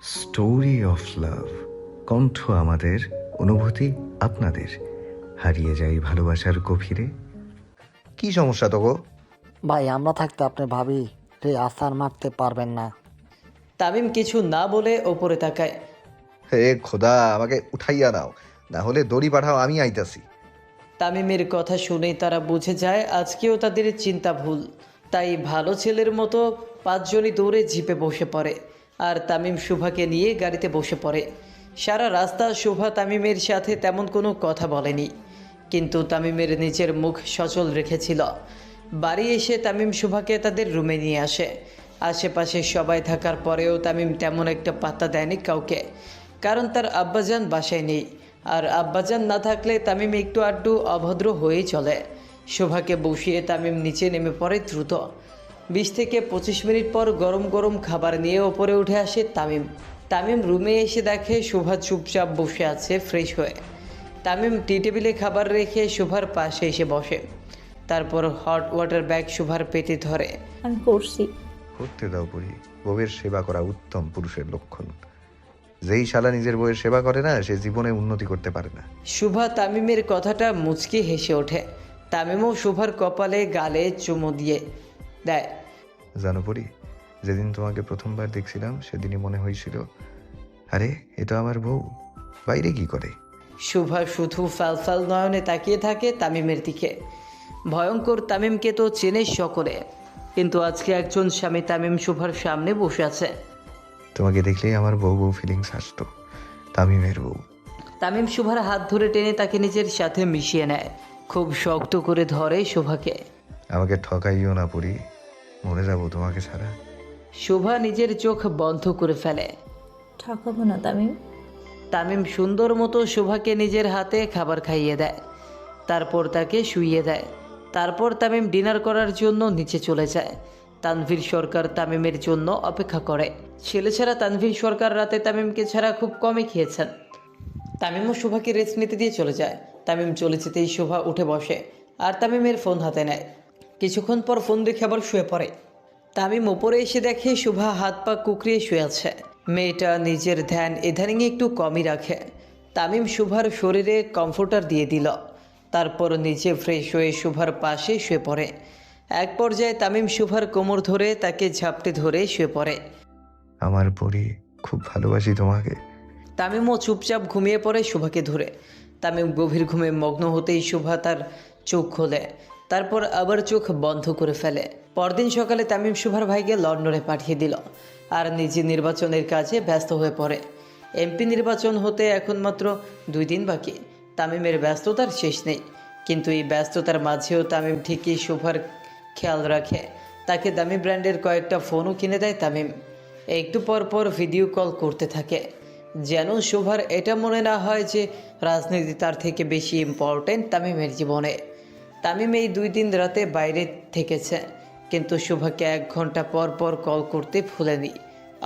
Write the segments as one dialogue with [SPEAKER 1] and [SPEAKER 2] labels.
[SPEAKER 1] Story of love, কণ্ঠ আমাদের, অনুভূতি আপনাদের। হারিয়ে যাই ভালোবাসার গভীরে। কি সমস্যা তো গো?
[SPEAKER 2] ভাই আমরা থাকতে আপনি ভাবি রে আসার মারতে পারবেন না।
[SPEAKER 3] তামিম কিছু না বলে ওপরে তাকায়।
[SPEAKER 1] হে খোদা, আমাকে উঠাইয়া দাও, না হলে দড়ি পাঠাও, আমি আইতাছি।
[SPEAKER 3] তামিমের কথা শুনেই তারা বুঝে যায় আজকেও তাদের চিন্তা ভুল। তাই ভালো ছেলের মতো পাঁচজনই দৌড়ে জিপে বসে পড়ে আর তামিম শুভাকে নিয়ে গাড়িতে বসে পড়ে। সারা রাস্তা শুভা তামিমের সাথে তেমন কোনো কথা বলেনি, কিন্তু তামিমের নিচের মুখ সচল রেখেছিল। বাড়ি এসে তামিম শুভাকে তাদের রুমে নিয়ে আসে। আশেপাশে সবাই থাকার পরেও তামিম তেমন একটা পাত্তা দেয়নি কাউকে, কারণ তার আব্বাজান বাসায় নেই। আর আব্বাজান না থাকলে তামিম একটু আড্ডু অভদ্র হয়েই চলে। শোভাকে বসিয়ে তামিম নিচে নেমে পড়ে দ্রুত। 20 থেকে 25 মিনিট পর গরম গরম খাবার নিয়ে ওপরে উঠে আসে তামিম। তামিম রুমে এসে দেখে শোভা চুপচাপ বসে আছে ফ্রেশ হয়ে। তামিম টি টেবিলে খাবার রেখে শোভার পাশে এসে বসে। তারপর হট ওয়াটার ব্যাগ শোভার পেটে ধরে।
[SPEAKER 4] আমি করছি।
[SPEAKER 1] করতে দাও পরি, বউয়ের সেবা করা উত্তম পুরুষের লক্ষণ। যেই শালা নিজের বউয়ের সেবা করে না, সে জীবনে উন্নতি করতে পারে না।
[SPEAKER 3] শুভা তামিমের কথাটা মুচকি হেসে ওঠে। তামিমও শুভার কপালে গালে চুমু দিয়ে দেয়।
[SPEAKER 1] জানো পরি, যেদিন তোমাকে প্রথমবার দেখছিলাম সেদিনই মনে হয়েছিল, আরে এ তো আমার বউ, বাইরে কি করে?
[SPEAKER 3] শুভা শুধু ফালফাল নয়নে তাকিয়ে থাকে তামিমের দিকে। ভয়ঙ্কর তামিমকে তো চেনে সকলে, কিন্তু আজকে একজন স্বামী তামিম শুভার সামনে বসে আছে।
[SPEAKER 1] তোমাকে দেখলেই আমার বউ বউ ফিলিংস আসতো, তামিমের বউ।
[SPEAKER 3] তামিম শুভার হাত ধরে টেনে তাকে নিজের সাথে মিশিয়ে নেয়, খুব শক্ত করে ধরে শুভাকে।
[SPEAKER 1] আমাকে ঠকাইও না পরি, মরে যাবো তোমাকে ছাড়া।
[SPEAKER 3] শুভা নিজের চোখ বন্ধ করে ফেলে।
[SPEAKER 4] ঠকাবো না তামিম।
[SPEAKER 3] তামিম সুন্দর মতো শুভাকে নিজের হাতে খাবার খাইয়ে দেয়, তারপর তাকে শুইয়ে দেয়। তারপর তামিম ডিনার করার জন্য নিচে চলে যায়। তানভীর সরকার তামিমের জন্য অপেক্ষা করে। ছেলে ছাড়া তানভীর সরকার রাতে তামিমকে ছাড়া খুব কমই খেয়েছেন। তামিমও শুভাকে রেস্ট নিতে দিয়ে চলে যায়। তামিম চলে যেতেই শুভা উঠে বসে আর তামিমের ফোন হাতে নেয়। কিছুক্ষণ পর ফোন দেখে আবার শুয়ে পড়ে। তামিম ওপরে এসে দেখে শুভা হাত পা কুকড়িয়ে শুয়ে আছে। মেয়েটা নিজের ধ্যান ইদানিং একটু কমই রাখে। তামিম শুভার শরীরে কমফোর্টার দিয়ে দিল, তারপর নিচে ফ্রেশ হয়ে শুভার পাশে শুয়ে পড়ে। এক পর্যায়ে তামিম শুভার কোমর ধরে তাকে ঝাপটে ধরে শুয়ে পড়ে।
[SPEAKER 1] আমার পরি, খুব ভালোবাসি তোমাকে।
[SPEAKER 3] তামিমও চুপচাপ ঘুমিয়ে পড়ে শুভাকে ধরে। তামিম গভীর ঘুমে মগ্ন হতেই শুভা তার চোখ খোলে, তারপর আবার চোখ বন্ধ করে ফেলে। পরদিন সকালে তামিম শুভার ভাইকে লন্ডনে পাঠিয়ে দিল আর নিজে নির্বাচনের কাজে ব্যস্ত হয়ে পড়ে। এমপি নির্বাচন হতে এখন মাত্র 2 দিন বাকি। তামিমের ব্যস্ততার শেষ নেই, কিন্তু এই ব্যস্ততার মাঝেও তামিম ঠিকই শুভার খেয়াল রাখে। তাকে দামি ব্র্যান্ডের কয়েকটা ফোনও কিনে দেয় তামিম। একটু পর পর ভিডিও কল করতে থাকে, যেন শোভার এটা মনে না হয় যে রাজনীতি তার থেকে বেশি ইম্পর্টেন্ট তামিমের জীবনে। তামিম এই 2 দিন রাতে বাইরে থেকেছে, কিন্তু শোভাকে 1 ঘন্টা পর পর কল করতে ভুলেনি।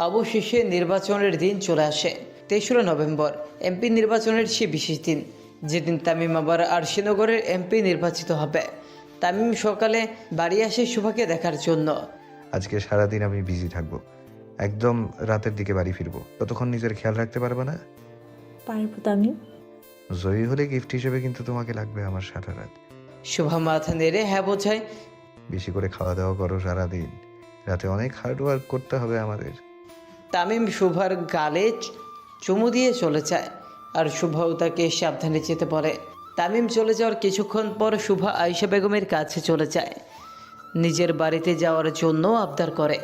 [SPEAKER 3] অবশেষে নির্বাচনের দিন চলে আসে, 3রা নভেম্বর, এমপি নির্বাচনের সে বিশেষ দিন, যেদিন তামিম আবার আরশিনগরের এমপি নির্বাচিত হবে। তামিম সকালে বাড়ি আসে শোভাকে দেখার জন্য।
[SPEAKER 1] আজকে সারাদিন আমি বিজি থাকবো, একদম রাতের দিকে বাড়ি ফিরবো। ততক্ষণ নিজের খেয়াল রাখতে পারবে না?
[SPEAKER 4] পারবো তামিম।
[SPEAKER 1] জয়ী হলে গিফট হিসেবে কিন্তু তোমাকে লাগবে আমার সারা রাত।
[SPEAKER 3] শোভা মাথা নেড়ে হ্যাঁ বোঝায়।
[SPEAKER 1] বেশি করে খাওয়া দাওয়া করো সারাদিন, রাতে অনেক হার্ড ওয়ার্ক করতে হবে আমাদের।
[SPEAKER 3] তামিম শোভার গালে চুমু দিয়ে চলে যায় আর শুভাও তাকে সাবধানে যেতে বলে। তামিম চলে যাওয়ার কিছুক্ষণ পর শুভা আয়েশা বেগমের কাছে চলে যায়, নিজের বাড়িতে যাওয়ার জন্য আবদার করে।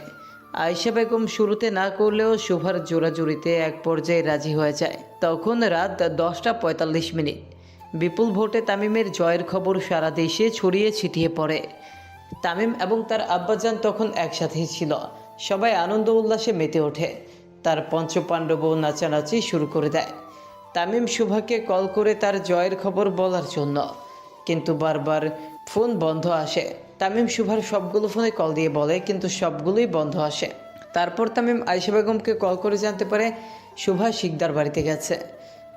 [SPEAKER 3] আয়েশা বেগম শুরুতে না করলেও শুভার জোরাজুরিতে এক পর্যায়ে রাজি হয়ে যায়। তখন রাত 10:45। বিপুল ভোটে তামিমের জয়ের খবর সারা দেশে ছড়িয়ে ছিটিয়ে পড়ে। তামিম এবং তার আব্বাজান তখন একসাথেই ছিল। সবাই আনন্দ উল্লাসে মেতে ওঠে। তার পঞ্চপাণ্ডবও নাচানাচি শুরু করে দেয় তামিম শুভাকে কল করে তার জয়ের খবর বলার জন্য, কিন্তু বারবার ফোন বন্ধ আসে। তামিম শুভার সবগুলো ফোনে কল দিয়ে বলে, কিন্তু সবগুলোই বন্ধ আসে। তারপর তামিম আয়েশা বেগমকে কল করে জানতে পারে শুভা শিকদার বাড়িতে গেছে।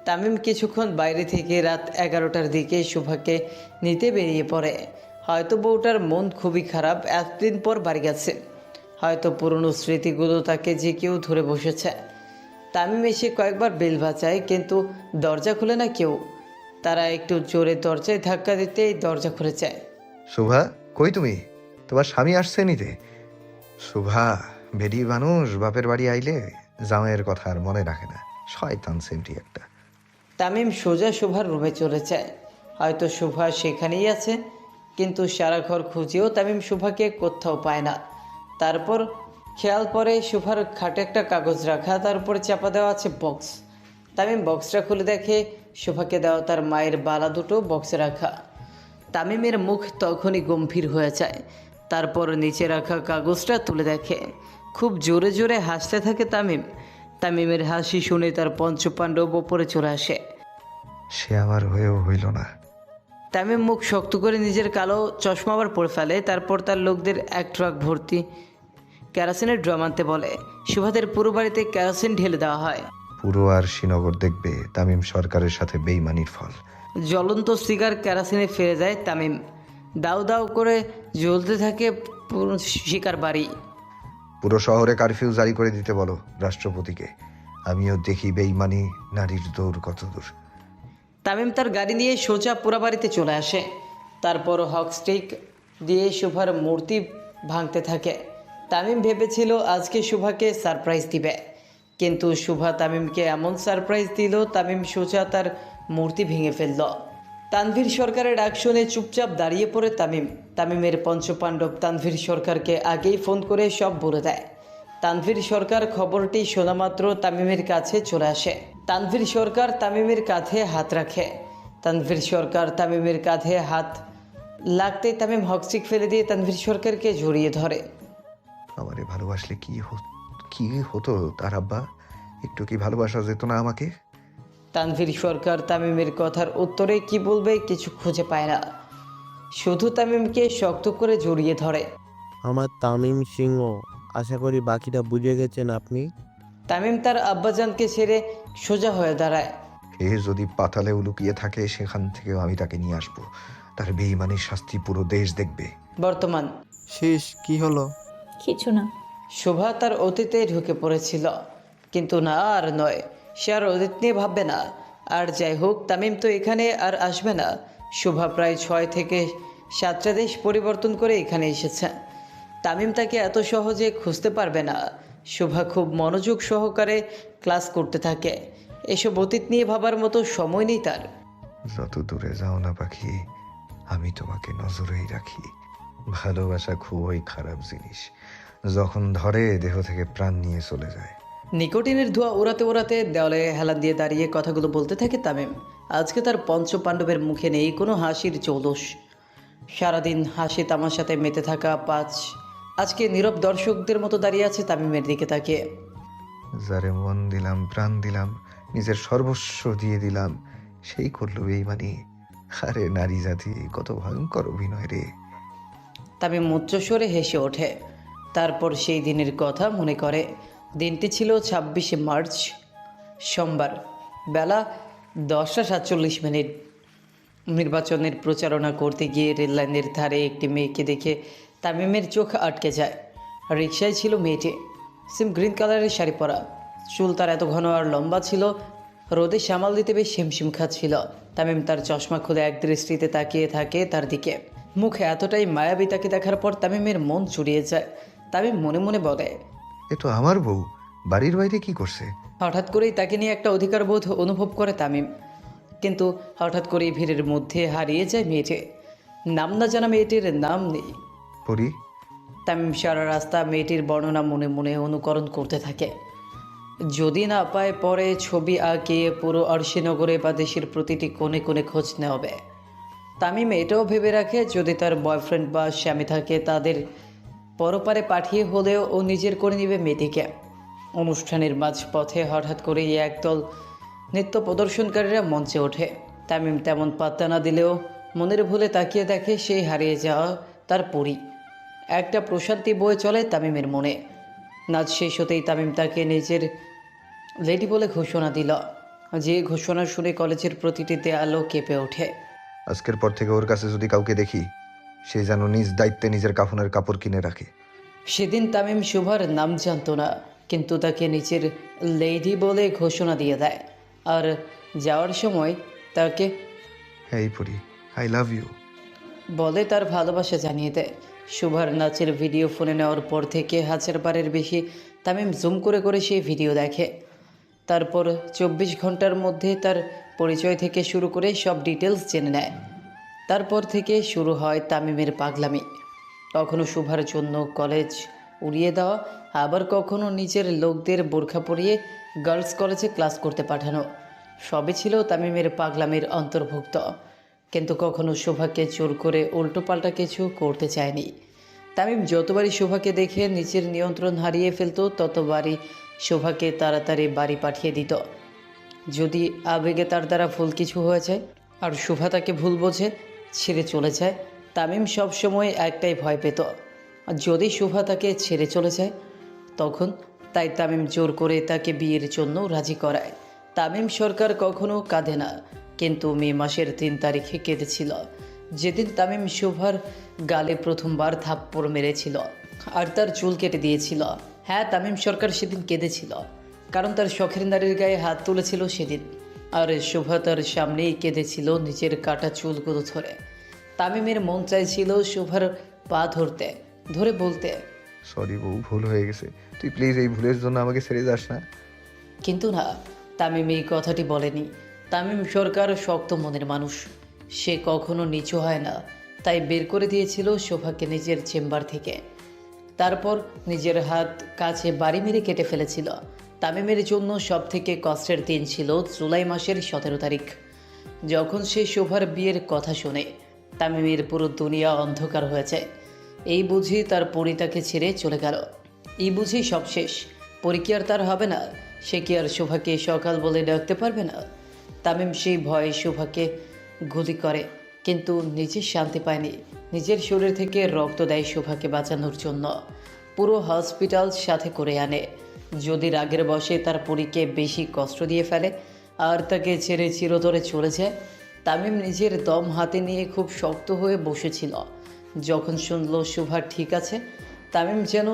[SPEAKER 3] তামিম কিছুক্ষণ বাইরে থেকে রাত 11টার দিকে শুভাকে নিতে বেরিয়ে পড়ে। হয়তো বউটার মন খুবই খারাপ, এতদিন পর বাড়ি গেছে। হয়তো পুরনো স্মৃতিগুলো তাকে যে কেউ ধরে বসেছে। তামিম এসে কয়েকবার বেল বাজায় কিন্তু দরজা খুলে না কেউ। তারা একটু জোরে দরজায় ধাক্কা দিতেই দরজা খুলে যায়।
[SPEAKER 1] শোভা, কই তুমি? তোমার স্বামী আসছে নিতে। শোভা, বেডি মানুষ বাপের বাড়ি আইলে জামাইয়ের কথা আর মনে রাখে না, শয়তান সেমটি একটা।
[SPEAKER 3] তামিম সোজা শোভার রুমে চলে যায়। হয়তো শোভা সেখানেই আছে, কিন্তু সারা ঘর খুঁজেও তামিম শোভাকে কোথাও পায় না। তারপর খেয়াল পরে শোভার খাটে একটা কাগজ রাখা, তার উপরে চাপা দেওয়া আছে বক্স। তামিম বক্সটা খুলে দেখে শোভাকে দেওয়া তার মায়ের বালা দুটো বক্সে রাখা। তামিমের মুখ তখনই গম্ভীর হয়ে যায়। তারপর নিচে রাখা কাগজটা তুলে দেখে। খুব জোরে জোরে হাসতে থাকে তামিম। তামিমের হাসি শুনে তার পঞ্চপাণ্ডব ওপরে চলে আসে।
[SPEAKER 1] সে আমার হয়েও হইল না।
[SPEAKER 3] তামিম মুখ শক্ত করে নিজের কালো চশমা আবার পরে ফেলে। তারপর তার লোকদের এক ট্রাক ভর্তি কেরোসিনের ড্রাম আনতে বলে। সুভাদের পুরো বাড়িতে কেরোসিন ঢেলে দেওয়া হয়।
[SPEAKER 1] পুরো আর শ্রীনগর দেখবে তামিম সরকারের সাথে বেইমানির ফল।
[SPEAKER 3] জ্বলন্ত সিগার কেরোসিনে ফেলে যায় তামিম। দাউ দাউ করে জ্বলতে থাকে পুরো শিকার বাড়ি।
[SPEAKER 1] পুরো শহরে কারফিউ জারি করে দিতে বলো রাষ্ট্রপতিকে। আমিও দেখি বেইমানি নারীর দৌড় কত দূর।
[SPEAKER 3] তামিম তার গাড়ি নিয়ে সোজা পুরা বাড়িতে চলে আসে। তারপর হক স্টিক দিয়ে শুভার মূর্তি ভাঙতে থাকে। তামিম ভেবেছিল আজকে শুভাকে সারপ্রাইজ দিবে, কিন্তু শুভা তামিমকে এমন সারপ্রাইজ দিল তামিম সোজা তার মূর্তি ভেঙে ফেলল। তানভীর সরকারের ডাক শুনে চুপচাপ দাঁড়িয়ে পড়ে তামিম। তামিমের পঞ্চপাণ্ডব তানভীর সরকারকে আগেই ফোন করে সব বলে দেয়। তানভীর সরকার খবরটি শোনামাত্র তামিমের কাছে চলে আসে। তানভীর সরকার তামিমের কাঁধে হাত রাখে। তানভীর সরকার তামিমের কাঁধে হাত লাগতে তামিম হকস্টিক ফেলে দিয়ে তানভীর সরকারকে জড়িয়ে ধরে।
[SPEAKER 1] আমারে ভালোবাসলে কি হতো তার আব্বা? একটু কি ভালোবাসা যেত না আমাকে?
[SPEAKER 3] তানভীর সরকার তামিমের কথার উত্তরে কি বলবে কিছু খুঁজে পায় না, শুধু তামিমকে শক্ত করে জড়িয়ে ধরে।
[SPEAKER 5] আমার তামিম সিংহ, আশা করি বাকিটা বুঝে গেছেন আপনি।
[SPEAKER 3] তামিম তার আব্বাজানকে ছেড়ে সোজা হয়ে দাঁড়ায়।
[SPEAKER 1] এ যদি পাতালেও লুকিয়ে থাকে সেখান থেকেও আমি তাকে নিয়ে আসবো। তার বেইমানির শাস্তি পুরো দেশ দেখবে।
[SPEAKER 3] বর্তমান
[SPEAKER 5] শেষ কি হলো?
[SPEAKER 4] কিছু না।
[SPEAKER 3] শোভা তার অতীতে ঢুকে পড়েছিল, কিন্তু না আর নয়, সে আর অতীত নিয়ে ভাববে না। আর যাই হোক, তামিম তো এখানে আর আসবে না। শোভা প্রায় 6 থেকে 7টা দেশ পরিবর্তন করে এখানে এসেছে। তামিম তাকে এত সহজে খুঁজতে পারবে না। শোভা খুব মনোযোগ সহকারে ক্লাস করতে থাকে। এসব অতীত নিয়ে ভাবার মতো সময় নেই তার।
[SPEAKER 1] যত দূরে যাও না পাখি, আমি তোমাকে নজরেই রাখি। ভালোবাসা খুবই খারাপ জিনিস, যখন ধরে দেহ থেকে প্রাণ নিয়ে চলে যায়।
[SPEAKER 3] নিকোটিনের ধোঁয়া উড়াতে উড়াতে দেওয়ালে হেলান দিয়ে দাঁড়িয়ে কথাগুলো বলতে থাকে তামিম। আজকে তার পঞ্চপাণ্ডবের মুখে নেই কোনো হাসির চৌলস। সারাদিন হাসি তামাশাতে মেতে থাকা আজকে নীরব দর্শকদের মতো দাঁড়িয়ে আছে তামিমের দিকে তাকিয়ে।
[SPEAKER 1] যারে মন দিলাম, প্রাণ দিলাম, নিজের সর্বস্ব দিয়ে দিলাম, সেই করলো বেইমানি। আরে নারী জাতি কত ভয়ঙ্কর অভিনয় রে।
[SPEAKER 3] তামিম উচ্চস্বরে হেসে ওঠে। তারপর সেই দিনের কথা মনে করে। দিনটি ছিল 26শে মার্চ, সোমবার, বেলা 10:47। নির্বাচনের প্রচারণা করতে গিয়ে রেললাইনের ধারে একটি মেয়েকে দেখে তামিমের চোখ আটকে যায়। রিকশায় ছিল মেয়েটি, সিম গ্রিন কালারের শাড়ি পরা। চুল তার এত ঘন আর লম্বা ছিল, রোদে সামাল দিতে বেশ হিমশিম খাচ্ছিল। তামিম তার চশমা খুলে এক দৃষ্টিতে তাকিয়ে থাকে তার দিকে। মুখে এতটাই মায়াবী তাকে দেখার পর তামিমের মন চুরিয়ে যায়। তামিম মনে মনে বলে,
[SPEAKER 1] এ তো আমার বউ, বাড়ির বাইরে কি করছে?
[SPEAKER 3] হঠাৎ করেই তাকে নিয়ে একটা অধিকারবোধ অনুভব করে তামিম। কিন্তু হঠাৎ করেই ভিড়ের মধ্যে হারিয়ে যায় মেয়েটি। নাম না জানা মেয়েটির নাম নেই।
[SPEAKER 1] পরি?
[SPEAKER 3] তামিম সারা রাস্তা মেয়েটির বর্ণনা মনে মনে অনুকরণ করতে থাকে। যদি না পায় পরে ছবি আঁকিয়ে পুরো অর্শীনগরে বা দেশের প্রতিটি কোণে কোণে খোঁজ নেওয়া। তামিম এটাও ভেবে রাখে যদি তার বয়ফ্রেন্ড বা স্বামী থাকে তাদের পরপারে পাঠিয়ে হলেও ও নিজের করে নেবে মেয়েটিকে। অনুষ্ঠানের মাঝপথে হঠাৎ করেই একদল নৃত্য প্রদর্শনকারীরা মঞ্চে ওঠে। তামিম তেমন পাত্তা না দিলেও মনের ভুলে তাকিয়ে দেখে সেই হারিয়ে যাওয়া তার পরী। একটা প্রশান্তি বয়ে চলে তামিমের মনে। নাচ শেষ হতেই তামিম তাকে নিজের লেডি বলে ঘোষণা দিল। যে ঘোষণা শুনে কলেজের প্রতিটি দেয়ালও কেঁপে ওঠে।
[SPEAKER 1] আজকের পর থেকে ওর কাছে যদি কাউকে দেখি, সে যেন নিজ দায়িত্বে নিজের কাফনের কাপড় কিনে রাখে।
[SPEAKER 3] সেদিন তামিম শুভার নাম জানত না, কিন্তু তাকে নিচের লেডি বলে ঘোষণা দিয়ে দেয়। আর যাওয়ার সময় তাকে
[SPEAKER 1] এই পরি, আই লাভ ইউ।
[SPEAKER 3] বলে তার ভালোবাসা জানিয়ে দেয়। শুভার নাচের ভিডিও ফোনে নেওয়ার পর থেকে 1000 বারের বেশি তামিম জুম করে করে সেই ভিডিও দেখে। তারপর 24 ঘন্টার মধ্যে তার পরিচয় থেকে শুরু করে সব ডিটেলস জেনে নেয়। তারপর থেকে শুরু হয় তামিমের পাগলামি। কখনো শুভার জন্য কলেজ উড়িয়ে দেওয়া, আবার কখনো নিজের লোকদের বোরখা পরিয়ে গার্লস কলেজে ক্লাস করতে পাঠানো। সবই ছিল তামিমের পাগলামির অন্তর্ভুক্ত। কিন্তু কখনো শোভাকে জোর করে উল্টোপাল্টা কিছু করতে চায়নি। তামিম যতবারই শোভাকে দেখে নিজের নিয়ন্ত্রণ হারিয়ে ফেলত, ততবারই শোভাকে তাড়াতাড়ি বাড়ি পাঠিয়ে দিত। যদি আবেগে তার দ্বারা ভুল কিছু হয়ে যায় আর শোভা তাকে ভুল বোঝে, ছেড়ে চলে যায়, তামিম সবসময় একটাই ভয় পেত, আর যদি শোভা তাকে ছেড়ে চলে যায় তখন। তাই তামিম জোর করে তাকে বিয়ের জন্য রাজি করায়। তামিম সরকার কখনো কাঁদে না, কিন্তু মে মাসের 3 তারিখে কেঁদেছিল, যেদিন তামিম শোভার গালে প্রথমবার থাপ্পড় মেরেছিল আর তার চুল কেটে দিয়েছিল। হ্যাঁ, তামিম সরকার সেদিন কেঁদেছিল, কারণ তার শখের নারীর গায়ে হাত তুলেছিল সেদিন। আর শোভা তার সামনেই কেঁদেছিল নিজের কাটা চুলগুলো ধরে। তামিমের মন চাইছিল শোভার পা ধরে বলতে,
[SPEAKER 1] সরি বউ, ভুল হয়ে গেছে, তুই প্লিজ এই ভুলের জন্য আমাকে ছেড়ে যাস না।
[SPEAKER 3] কিন্তু না, তামিম এই কথাটি বলেনি। তামিম সরকার শক্ত মনের মানুষ, সে কখনো নিচু হয় না। তাই বের করে দিয়েছিল শোভাকে নিজের চেম্বার থেকে। তারপর নিজের হাত কাছে বাড়ি মেরে কেটে ফেলেছিল। তামিমের জন্য সবথেকে কষ্টের দিন ছিল জুলাই মাসের 17 তারিখ, যখন সে শোভার বিয়ের কথা শোনে। তামিমের পুরো দুনিয়া অন্ধকার হয়ে যায়। এই বুঝি তার পরি তাকে ছেড়ে চলে গেল, এই বুঝি সব শেষ। পরি কি আর তার হবে না? সে কি আর শোভাকে সকাল বলে ডাকতে পারবে না? তামিম সেই ভয়ে শোভাকে গুলি করে, কিন্তু নিজে শান্তি পায়নি। নিজের শরীর থেকে রক্ত দেয় শোভাকে বাঁচানোর জন্য। পুরো হসপিটাল সাথে করে আনে। যদি রাগের বশে তার পরীকে বেশি কষ্ট দিয়ে ফেলে আর তাকে ছেড়ে চিরতরে চলে যায়। তামিম নিজের দম হাতে নিয়ে খুব শক্ত হয়ে বসেছিল। যখন শুনল শোভা ঠিক আছে, তামিম যেন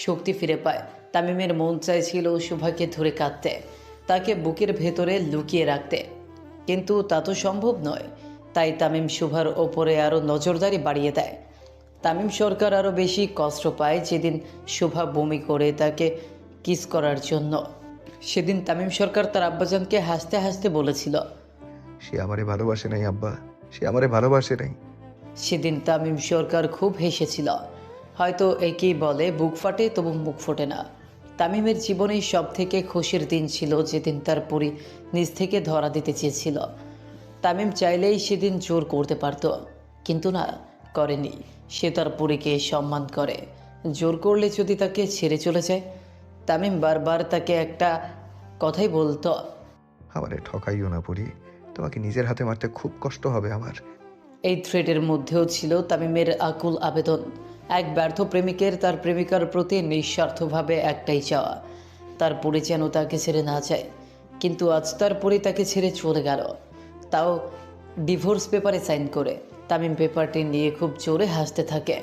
[SPEAKER 3] শক্তি ফিরে পায়। তামিমের মন চাইছিল শোভাকে ধরে কাঁদতে, তাকে বুকের ভেতরে লুকিয়ে রাখতে, কিন্তু তা তো সম্ভব নয়। তাই তামিম শোভার ওপরে আরও নজরদারি বাড়িয়ে দেয়। তামিম সরকার আরও বেশি কষ্ট পায় যেদিন শোভা বমি করে তাকে কিস করার জন্য। সেদিন তামিম সরকার তার আব্বাজানকে হাসতে হাসতে বলেছিল,
[SPEAKER 1] সে আমারে ভালোবাসে নাই আব্বা, সে আমারে ভালোবাসে নাই।
[SPEAKER 3] সেদিন তামিম সরকার খুব হেসেছিল। হয়তো একেই বলে বুক ফাটে তবু মুখ ফোটে না। তামিমের জীবনে সব থেকে খুশির দিন ছিল যেদিন তার পরি নিজ থেকে ধরা দিতে চেয়েছিল। তামিম চাইলেই সেদিন জোর করতে পারত, কিন্তু না, করেনি। সে তার পরীকে সম্মান করে। জোর করলে যদি তাকে ছেড়ে চলে যায়। তামিম বারবার তাকে একটা কথাই বলতো,
[SPEAKER 1] আমারে ঠকাইও না পরি, তোমাকে নিজের হাতে মারতে খুব কষ্ট হবে আমার।
[SPEAKER 3] এই থ্রেটের মধ্যেও ছিল তামিমের আকুল আবেদন। এক ব্যর্থ প্রেমিকের তার প্রেমিকার প্রতি নিঃস্বার্থভাবে একটাই চাওয়া, তার পরি যেন তাকে ছেড়ে না যায়। কিন্তু আজ তার পরি তাকে ছেড়ে চলে গেল, তাও ডিভোর্স পেপারে সাইন করে। তামিম পেপারটি নিয়ে খুব জোরে হাসতে থাকে,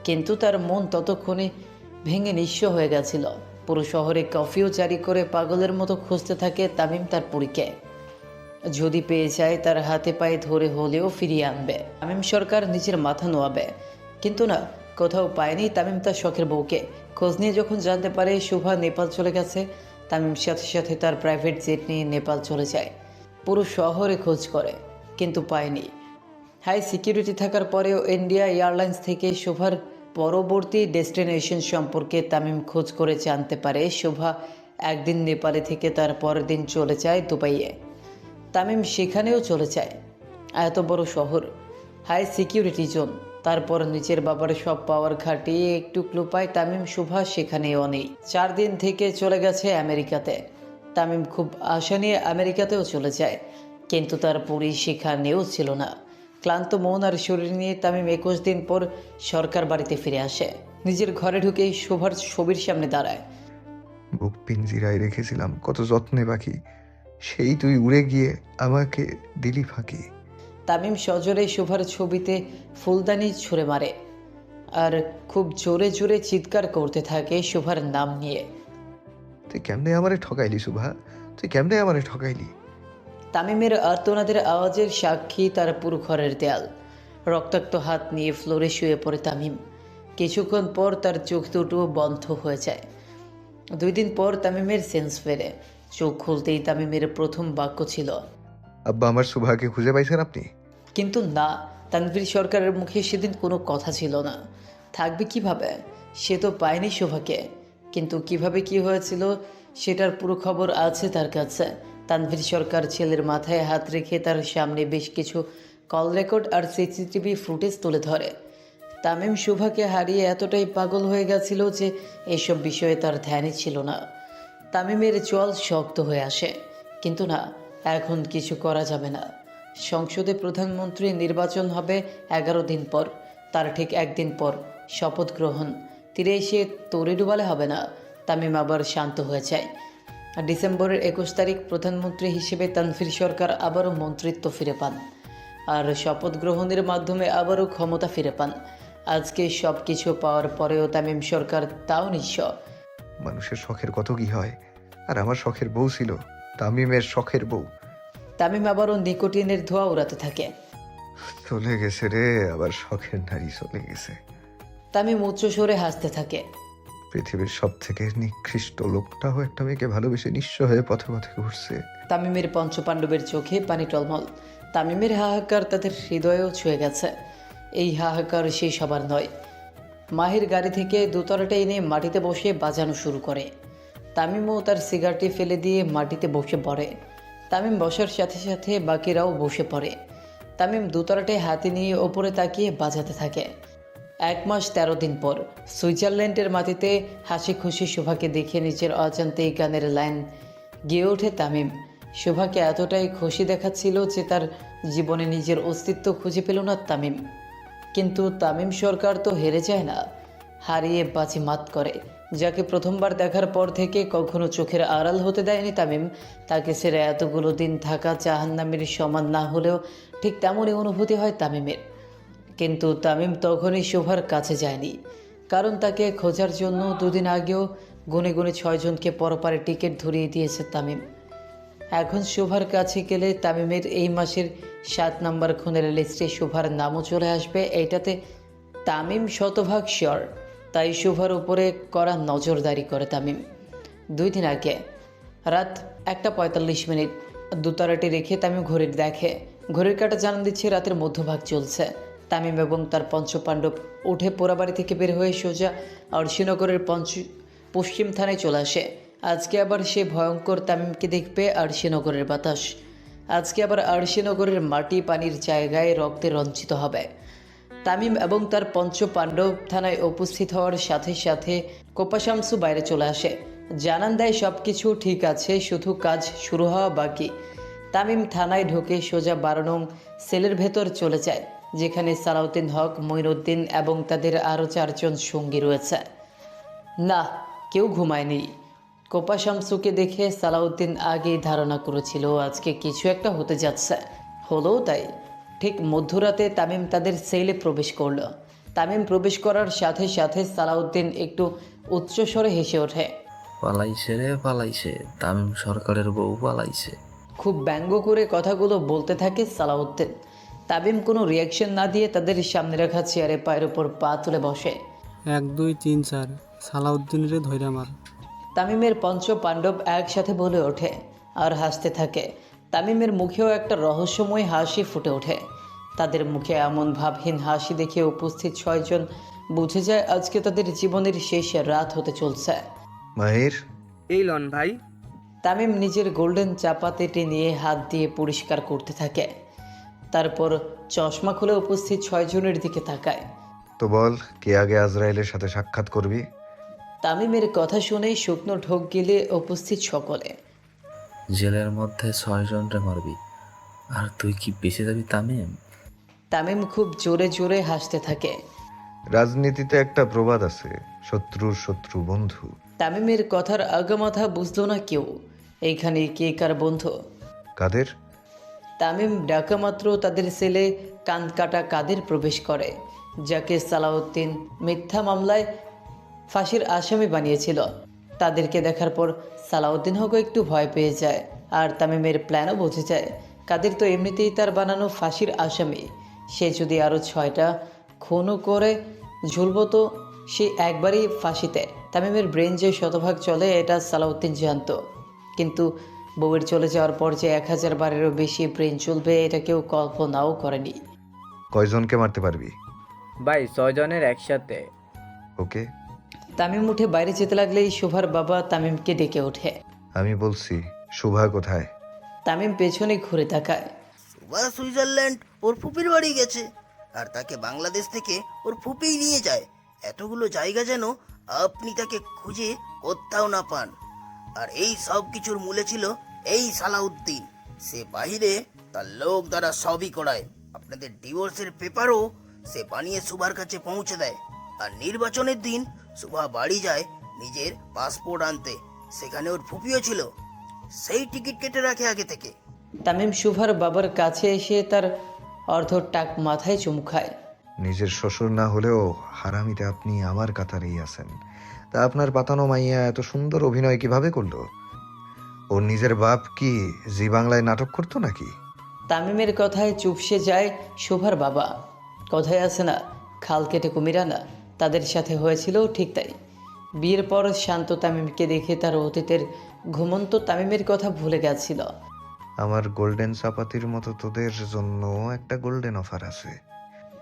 [SPEAKER 3] কিন্তু তার মন ততক্ষণে ভেঙে নিঃস্ব হয়ে গেছিল। পুরো শহরে কফিও জারি করে পাগলের মতো খুঁজতে থাকে তামিম তার পরীকে। যদি পেয়ে যায় তার হাতে পায়ে ধরে হলেও ফিরিয়ে আনবে। তামিম সরকার নিজের মাথা নোয়াবে, কিন্তু না, কোথাও পায়নি তামিম তার শখের বউকে। খোঁজ নিয়ে যখন জানতে পারে শোভা নেপাল চলে গেছে, তামিম সাথে সাথে তার প্রাইভেট জেট নিয়ে নেপাল চলে যায়। পুরো শহরে খোঁজ করে, কিন্তু পায়নি। হাই সিকিউরিটি থাকার পরেও ইন্ডিয়া এয়ারলাইন্স থেকে শোভার পরবর্তী ডেস্টিনেশন সম্পর্কে তামিম খোঁজ করে জানতে পারে শোভা একদিন নেপালে থেকে তার পরের দিন চলে যায় দুবাইয়ে। তামিম সেখানেও চলে যায়। এত বড় শহর, হাই সিকিউরিটি জোন, তারপর নিজের বাবার সব পাওয়ার খাটিয়ে একটু ক্লু পায় তামিম শোভা সেখানেও নেই। 4 দিন থেকে চলে গেছে আমেরিকাতে। তামিম খুব আশা নিয়ে আমেরিকাতেও চলে যায়, কিন্তু তার পরি সেখানেও ছিল না। ক্লান্ত মন আর শরীর নিয়ে তামিম 21 দিন পর সরকার বাড়িতে ফিরে আসে। নিজের ঘরে ঢুকেই শোভার ছবির সামনে দাঁড়ায়।
[SPEAKER 1] বুক পিঞ্জিরায় রেখেছিলাম কত যত্নে পাখি, সেই তুই উড়ে গিয়ে আমাকে দিলি ফাঁকি।
[SPEAKER 3] তামিম সজোরে শোভার ছবিতে ফুলদানি ছুঁড়ে মারে আর খুব জোরে জোরে চিৎকার করতে থাকে শোভার নাম নিয়ে।
[SPEAKER 1] তুই কেমনে আমারে ঠকাইলি শুভা, তুই কেমনে আমারে ঠকাইলি?
[SPEAKER 3] তামিমের আর্তনাদের আওয়াজের সাক্ষী তার পুরো ঘরের দেয়াল। রক্তাক্ত হাত নিয়ে ফ্লোরে শুয়ে পড়ে তামিম। কিছুক্ষণ পর তার চোখ দুটো বন্ধ হয়ে যায়। 2 দিন পর তামিমের সেন্স ফেরে। চোখ খুলতেই তামিমের প্রথম বাক্য ছিল,
[SPEAKER 1] আব্বা, আমার শুভাকে খুঁজে পাইছেন আপনি?
[SPEAKER 3] কিন্তু না, তানভীর সরকারের মুখে সেদিন কোনো কথা ছিল না। থাকবে কিভাবে? সে তো পায়নি শোভাকে। কিন্তু কিভাবে কি হয়েছিল সেটার পুরো খবর আছে তার কাছে। তানভীর সরকার ছেলের মাথায় হাত রেখে তার সামনে বেশ কিছু কল রেকর্ড আর সিসিটিভি ফুটেজ তুলে ধরে। তামিম শোভাকে হারিয়ে এতটাই পাগল হয়ে গেছিল যে এসব বিষয়ে তার ধ্যানই ছিল না। তামিমের চোয়াল শক্ত হয়ে আসে, কিন্তু না, এখন কিছু করা যাবে না। সংসদে প্রধানমন্ত্রী নির্বাচন হবে 11 দিন পর। তার ঠিক 1 দিন পর শপথ গ্রহণ। তীরে এসে তরি ডুবালে হবে না। তামিম আবার শান্ত হয়ে যায়। ডিসেম্বরের 21 তারিখ প্রধানমন্ত্রী হিসেবে তানভীর সরকার আবারও মন্ত্রিত্ব ফিরে পান, আর শপথ গ্রহণের মাধ্যমে আবারও ক্ষমতা ফিরে পান। আজকে সব কিছু পাওয়ার পরেও তামিম সরকার তাও নিঃস্ব।
[SPEAKER 1] মানুষের শখের কত কি হয়, আর আমার শখের বউ ছিল তামিমের শখের বউ।
[SPEAKER 3] তামিম আবারও নিকোটিনের ধোঁয়া উড়াতে থাকে।
[SPEAKER 1] চলে গেছে রে, আবার শখের নারী চলে গেছে।
[SPEAKER 3] তামিম উচ্চস্বরে হাসতে থাকে।
[SPEAKER 1] পৃথিবীর সব থেকে নিকৃষ্ট লোকটাও একটা মেয়েকে ভালোবেসে নিঃস্ব হয়ে পথে পথে ঘুরছে।
[SPEAKER 3] তামিমের পঞ্চপাণ্ডবের চোখে পানি টলমল। তামিমের হাহাকার তাদের হৃদয়েও ছুঁয়ে গেছে। এই হাহাকার সেই সবার নয়। মাহির গাড়ি থেকে দোতলাটা এনে মাটিতে বসে বাজানো শুরু করে। তামিমও তার সিগারটি ফেলে দিয়ে মাটিতে বসে পড়ে। তামিম বসার সাথে সাথে বাকিরাও বসে পড়ে। তামিম দোতলাটায় হাতে নিয়ে ওপরে তাকিয়ে বাজাতে থাকে। 1 মাস 13 দিন পর সুইজারল্যান্ডের মাটিতে হাসি খুশি শোভাকে দেখে নিজের অজান্তেই গানের লাইন গেয়ে ওঠে তামিম। শোভাকে এতটাই খুশি দেখাচ্ছিল যে তার জীবনে নিজের অস্তিত্ব খুঁজে পেল না তামিম। কিন্তু তামিম সরকার তো হেরে যায় না, হারিয়ে বাজি মাত করে। যাকে প্রথমবার দেখার পর থেকে কখনো চোখের আড়াল হতে দেয়নি তামিম, তাকে ছেড়ে এতগুলো দিন থাকা জাহান্নামের সমান না হলেও ঠিক তেমনই অনুভূতি হয় তামিমের। কিন্তু তামিম তখনই শোভার কাছে যায়নি, কারণ তাকে খোঁজার জন্য 2 দিন আগেও গুনে গুনে 6 জনকে পরপারে টিকিট ধরিয়ে দিয়েছে তামিম। এখন শোভার কাছে গেলে তামিমের এই মাসের 7 নম্বর খুনের লিস্টে শোভার নামও চলে আসবে, এইটাতে তামিম শতভাগ শিওর। তাই শোভার উপরে করা নজরদারি করে তামিম। 2 দিন আগে রাত 1:45 দোতারাটি রেখে তামিম ঘড়ির দেখে। ঘড়ির কাঁটা জানান দিচ্ছে রাতের মধ্যভাগ চলছে। তামিম এবং তার পঞ্চপাণ্ডব উঠে পোড়াবাড়ি থেকে বের হয়ে সোজা আরশিনগরের পশ্চিম থানায় চলে আসে। আজকে আবার সে ভয়ঙ্কর তামিমকে দেখবে আরশিনগরের বাতাস। আজকে আবার আরশিনগরের মাটি পানির জায়গায় রক্তে রঞ্জিত হবে। তামিম এবং তার পঞ্চপাণ্ডব থানায় উপস্থিত হওয়ার সাথে সাথে কোপা শামসু বাইরে চলে আসে। জানান দেয় সব কিছু ঠিক আছে, শুধু কাজ শুরু হওয়া বাকি। তামিম থানায় ঢুকে সোজা 12 নং সেলের ভেতর চলে যায়, যেখানে সালাউদ্দিন হক, মঈনুদ্দিন এবং তাদের আরও 4 জন সঙ্গী রয়েছে। না, কেউ ঘুমায়নি। কোপা শামসুকে দেখে সালাউদ্দিন আগেই ধারণা করেছিল আজকে কিছু একটা হতে যাচ্ছে। হলোও তাই। ঠিক মধ্যরাতে তামিম তাদের সেলে প্রবেশ করল। তামিম প্রবেশ করার সাথে সাথে সালাউদ্দিন একটু উচ্চস্বরে হেসে ওঠে।
[SPEAKER 6] পালাইছে রে পালাইছে, তামিম সরকারের বউ পালাইছে।
[SPEAKER 3] খুব ব্যঙ্গ করে কথাগুলো বলতে থাকে সালাউদ্দিন। তামিম কোনো রিয়াকশন না দিয়ে তাদের সামনে রাখা চেয়ারে পায়ের উপর পা তুলে বসে।
[SPEAKER 7] 1 2 3 4 সালাউদ্দিনের ধৈর্য মার।
[SPEAKER 3] তামিমের পঞ্চপাণ্ডব একসাথে বলে ওঠে আর হাসতে থাকে। তামিমের মুখেও একটা রহস্যময় হাসি ফুটে ওঠে। তাদের মুখে এমন ভাবহীন হাসি দেখে উপস্থিত 6 জন বুঝে যায় আজকে তাদের জীবনের শেষ রাত হতে চলছে।
[SPEAKER 1] মাহির,
[SPEAKER 8] এই লন ভাই।
[SPEAKER 3] তামিম নিজের গোল্ডেন চাপাতিটি নিয়ে হাত দিয়ে পরিষ্কার করতে থাকে। তারপর চশমা খুলে উপস্থিত 6 জনের দিকে তাকায়।
[SPEAKER 1] তো বল, কে আগে আজরাইলের সাথে সাক্ষাৎ করবি?
[SPEAKER 3] তামিমের কথা শুনে শুকনো ঢোক গিলে উপস্থিত সকলে।
[SPEAKER 6] জেলের মধ্যে 6 জনরে মারবি, আর তুই কি বেঁচে যাবি তামিম?
[SPEAKER 3] তামিম খুব জোরে জোরে হাসতে থাকে।
[SPEAKER 1] রাজনীতিতে একটা প্রবাদ আছে, শত্রুর শত্রু বন্ধু।
[SPEAKER 3] তামিমের কথার আগামাথা বুঝলো না কেউ। এইখানে কে কার বন্ধু?
[SPEAKER 1] কাদের?
[SPEAKER 3] তামিম ডাকা মাত্র তাদের সেলে কান কাটা কাদের প্রবেশ করে, যাকে সালাউদ্দিন মিথ্যা মামলায় ফাঁসির আসামি বানিয়েছিল। তাদেরকে দেখার পর সালাউদ্দিন হকও একটু ভয় পেয়ে যায়, আর তামিমের প্ল্যানও বুঝে যায়। কাদের তো এমনিতেই তার বানানো ফাঁসির আসামি, সে যদি আরও 6টা খুনও করে ঝুলব তো সে একবারই ফাঁসিতে। তামিমের ব্রেন যে শতভাগ চলে এটা সালাউদ্দিন জানত, কিন্তু বউয়ের চলে যাওয়ার পর যে 1000 বারেরও বেশি ব্রেন চলবে এটা কেউ কল্পনাও করেনি।
[SPEAKER 1] কয়জনকে মারতে পারবি?
[SPEAKER 8] ভাই 6 জনের একসাথে।
[SPEAKER 1] ওকে,
[SPEAKER 3] তামিম উঠে বাইরে যেতে লাগলেই শোভার বাবা তামিমকে ডেকে ওঠে।
[SPEAKER 1] আমি বলছি শুভা কোথায়?
[SPEAKER 3] তামিম পেছনে ঘুরে তাকায়।
[SPEAKER 9] সুভা সুইজারল্যান্ড ওর ফুপির বাড়ি গেছে, আর তাকে বাংলাদেশ থেকে ওর ফুপিই নিয়ে যায়। এতগুলো জায়গা যেন আপনি তাকে খুঁজে কোথাও না পান। আর এই সব কিছুর মূলে ছিল এই সালাউদ্দিন। সে বাহিরে তার লোক দ্বারা সবই করায়। আপনাদের ডিভোর্সের পেপারও সে বানিয়ে সুভার কাছে পৌঁছে দেয়। আর নির্বাচনের দিন সুভা বাড়ি যায় নিজের পাসপোর্ট আনতে, সেখানে ওর ফুপিও ছিল, সেই টিকিট কেটে রাখে আগে থেকে।
[SPEAKER 3] তামিম শোভার বাবার কাছে এসে তার অর্ধ টাক মাথায় চুমু খায়।
[SPEAKER 1] নিজের শ্বশুর না হলেও হারামিতে আপনি আমার কাতারেই আছেন। তা আপনার পাতানো মাইয়া এত সুন্দর অভিনয় কিভাবে করলো? ওর নিজের বাপ কি জি বাংলায় নাটক করতো নাকি?
[SPEAKER 3] তামিমের কথায় চুপসে যায় শোভার বাবা। কথায় আছে না, খাল কেটে কুমির আনা, তাদের সাথে হয়েছিল ঠিক তাই। বিয়ের পর শান্ত তামিমকে দেখে তার অতীতের ঘুমন্ত তামিমের কথা ভুলে গেছিল।
[SPEAKER 1] আমার গোল্ডেন চাপাতির মতো তোদের জন্য একটা গোল্ডেন অফার আছে।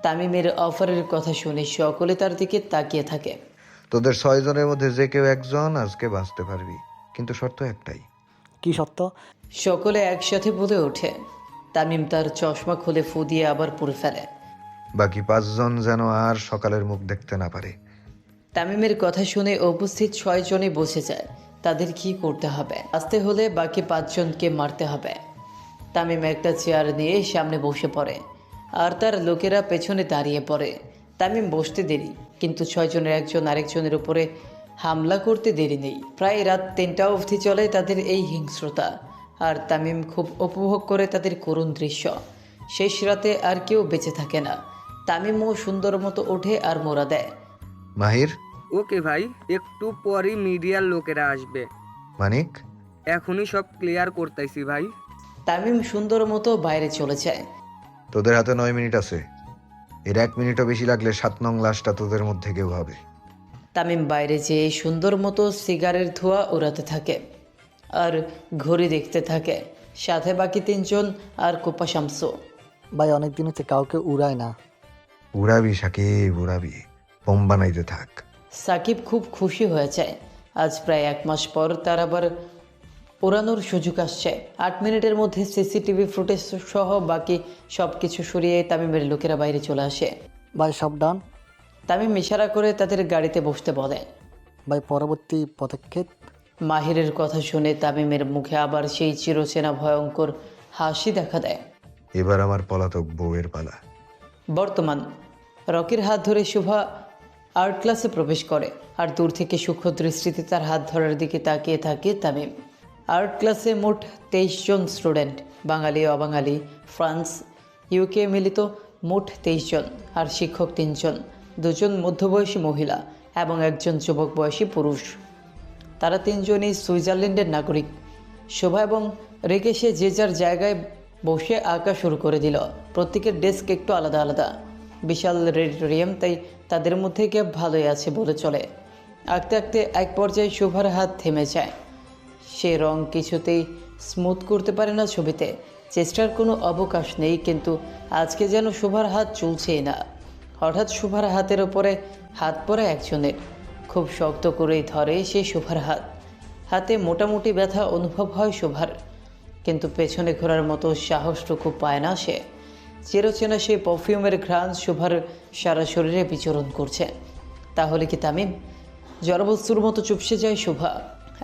[SPEAKER 3] তামিমের অফারের কথা শুনে সকলে তার দিকে তাকিয়ে থাকে।
[SPEAKER 1] তোদের 6 জনের মধ্যে যে কেউ একজন আজকে বাঁচতে পারবি, কিন্তু শর্ত একটাই।
[SPEAKER 2] কি সত্য?
[SPEAKER 3] সকলে একসাথে বলে ওঠে। তামিম তার চশমা খুলে ফু দিয়ে আবার পরে ফেলে।
[SPEAKER 1] বাকি 5 জন যেন আর সকালের মুখ দেখতে না পারে।
[SPEAKER 3] তামিমের কথা শুনে উপস্থিত 6 জনই বসে যায়। তাদের কি করতে হবে? আসতে হলে বাকি 5 জনকে মারতে হবে। তামিম একটা চেয়ার নিয়ে সামনে বসে পড়ে, আর তার লোকেরা পেছনে দাঁড়িয়ে পড়ে। তামিম বসতে দেরি, কিন্তু 6 জনের একজন আরেকজনের উপরে হামলা করতে দেরি নেই। প্রায় রাত 3টা অবধি চলে তাদের এই হিংস্রতা, আর তামিম খুব উপভোগ করে তাদের করুণ দৃশ্য। শেষ রাতে আর কেউ বেঁচে থাকে না। তামিমও সুন্দর মতো ওঠে আর মোড়া দেয়।
[SPEAKER 1] মাহির,
[SPEAKER 8] ওকে ভাই, একটু পরই মিডিয়ার লোকেরা আসবে,
[SPEAKER 1] মানিক,
[SPEAKER 8] এখনই সব ক্লিয়ার করতেছি ভাই।
[SPEAKER 3] তামিম সুন্দর মতো বাইরে চলে যায়।
[SPEAKER 1] তোদের হাতে 9 মিনিট আছে। এর 1 মিনিটও বেশি লাগলে 7 নং লাশটা তোদের মধ্যে কেউ হবে।
[SPEAKER 3] তামিম বাইরে যেয়ে সুন্দর মতো সিগারের ধোঁয়া উড়াতে থাকে আর ঘড়ি দেখতে থাকে। সাথে বাকি 3 জন আর কোপা শামসু।
[SPEAKER 2] ভাই অনেকদিন হচ্ছে কাউকে উড়ায় না।
[SPEAKER 1] উড়াবি সাকিব, উড়াবি, বোম বানাইতে থাক।
[SPEAKER 3] সাকিব খুব খুশি হয়ে যায়। আজ প্রায় 1 মাস পর তার আবার ওড়ানোর সুযোগ আসছে। 8 মিনিটের মধ্যে সিসিটিভি ফুটেজ সহ বাকি সব কিছু সরিয়ে তামিমের লোকেরা বাইরে চলে আসে।
[SPEAKER 2] ভাই সব ডান।
[SPEAKER 3] তামিম ইশারা করে তাদের গাড়িতে বসতে বলে।
[SPEAKER 2] ভাই পরবর্তী পদক্ষেপ?
[SPEAKER 3] মাহিরের কথা শুনে তামিমের মুখে আবার সেই চিরচেনা ভয়ঙ্কর হাসি দেখা দেয়।
[SPEAKER 1] এবার আমার পলাতক বউয়ের পালা।
[SPEAKER 3] বর্তমান রকির হাত ধরে শুভা আর্ট ক্লাসে প্রবেশ করে, আর দূর থেকে সূক্ষ্ম দৃষ্টিতে তার হাত ধরার দিকে তাকিয়ে থাকে তামিম। আর্ট ক্লাসে মোট 23 জন স্টুডেন্ট, বাঙালি, অবাঙালি, ফ্রান্স, ইউকে মিলিত মোট 23 জন, আর শিক্ষক 3 জন, 2 জন মধ্যবয়সী মহিলা এবং 1 জন যুবক বয়সী পুরুষ। তারা 3 জনই সুইজারল্যান্ডের নাগরিক। শোভা এবং রেকেশে যে যার জায়গায় বসে আঁকা শুরু করে দিল। প্রত্যেকের ডেস্ক একটু আলাদা আলাদা, বিশাল রেডিটোরিয়াম, তাই তাদের মধ্যে গ্যাপ ভালোই আছে বলে চলে। আঁকতে আঁকতে এক পর্যায়ে শোভার হাত থেমে যায়। সে রং কিছুতেই স্মুথ করতে পারে না ছবিতে, চেষ্টার কোনো অবকাশ নেই, কিন্তু আজকে যেন শোভার হাত চলছেই না। হঠাৎ শোভার হাতের ওপরে হাত পড়ে একজনের, খুব শক্ত করেই ধরে সে শোভার হাত। হাতে মোটামুটি ব্যথা অনুভব হয় শোভার, কিন্তু পেছনে ঘোরার মতো সাহসটুকু পায় না সে। চিরচেনা সেই পারফিউমের ঘ্রাণ শোভার সারা শরীরে বিচরণ করছে। তাহলে কি তামিম? জড়বস্তুর মতো চুপসে যায় শোভা।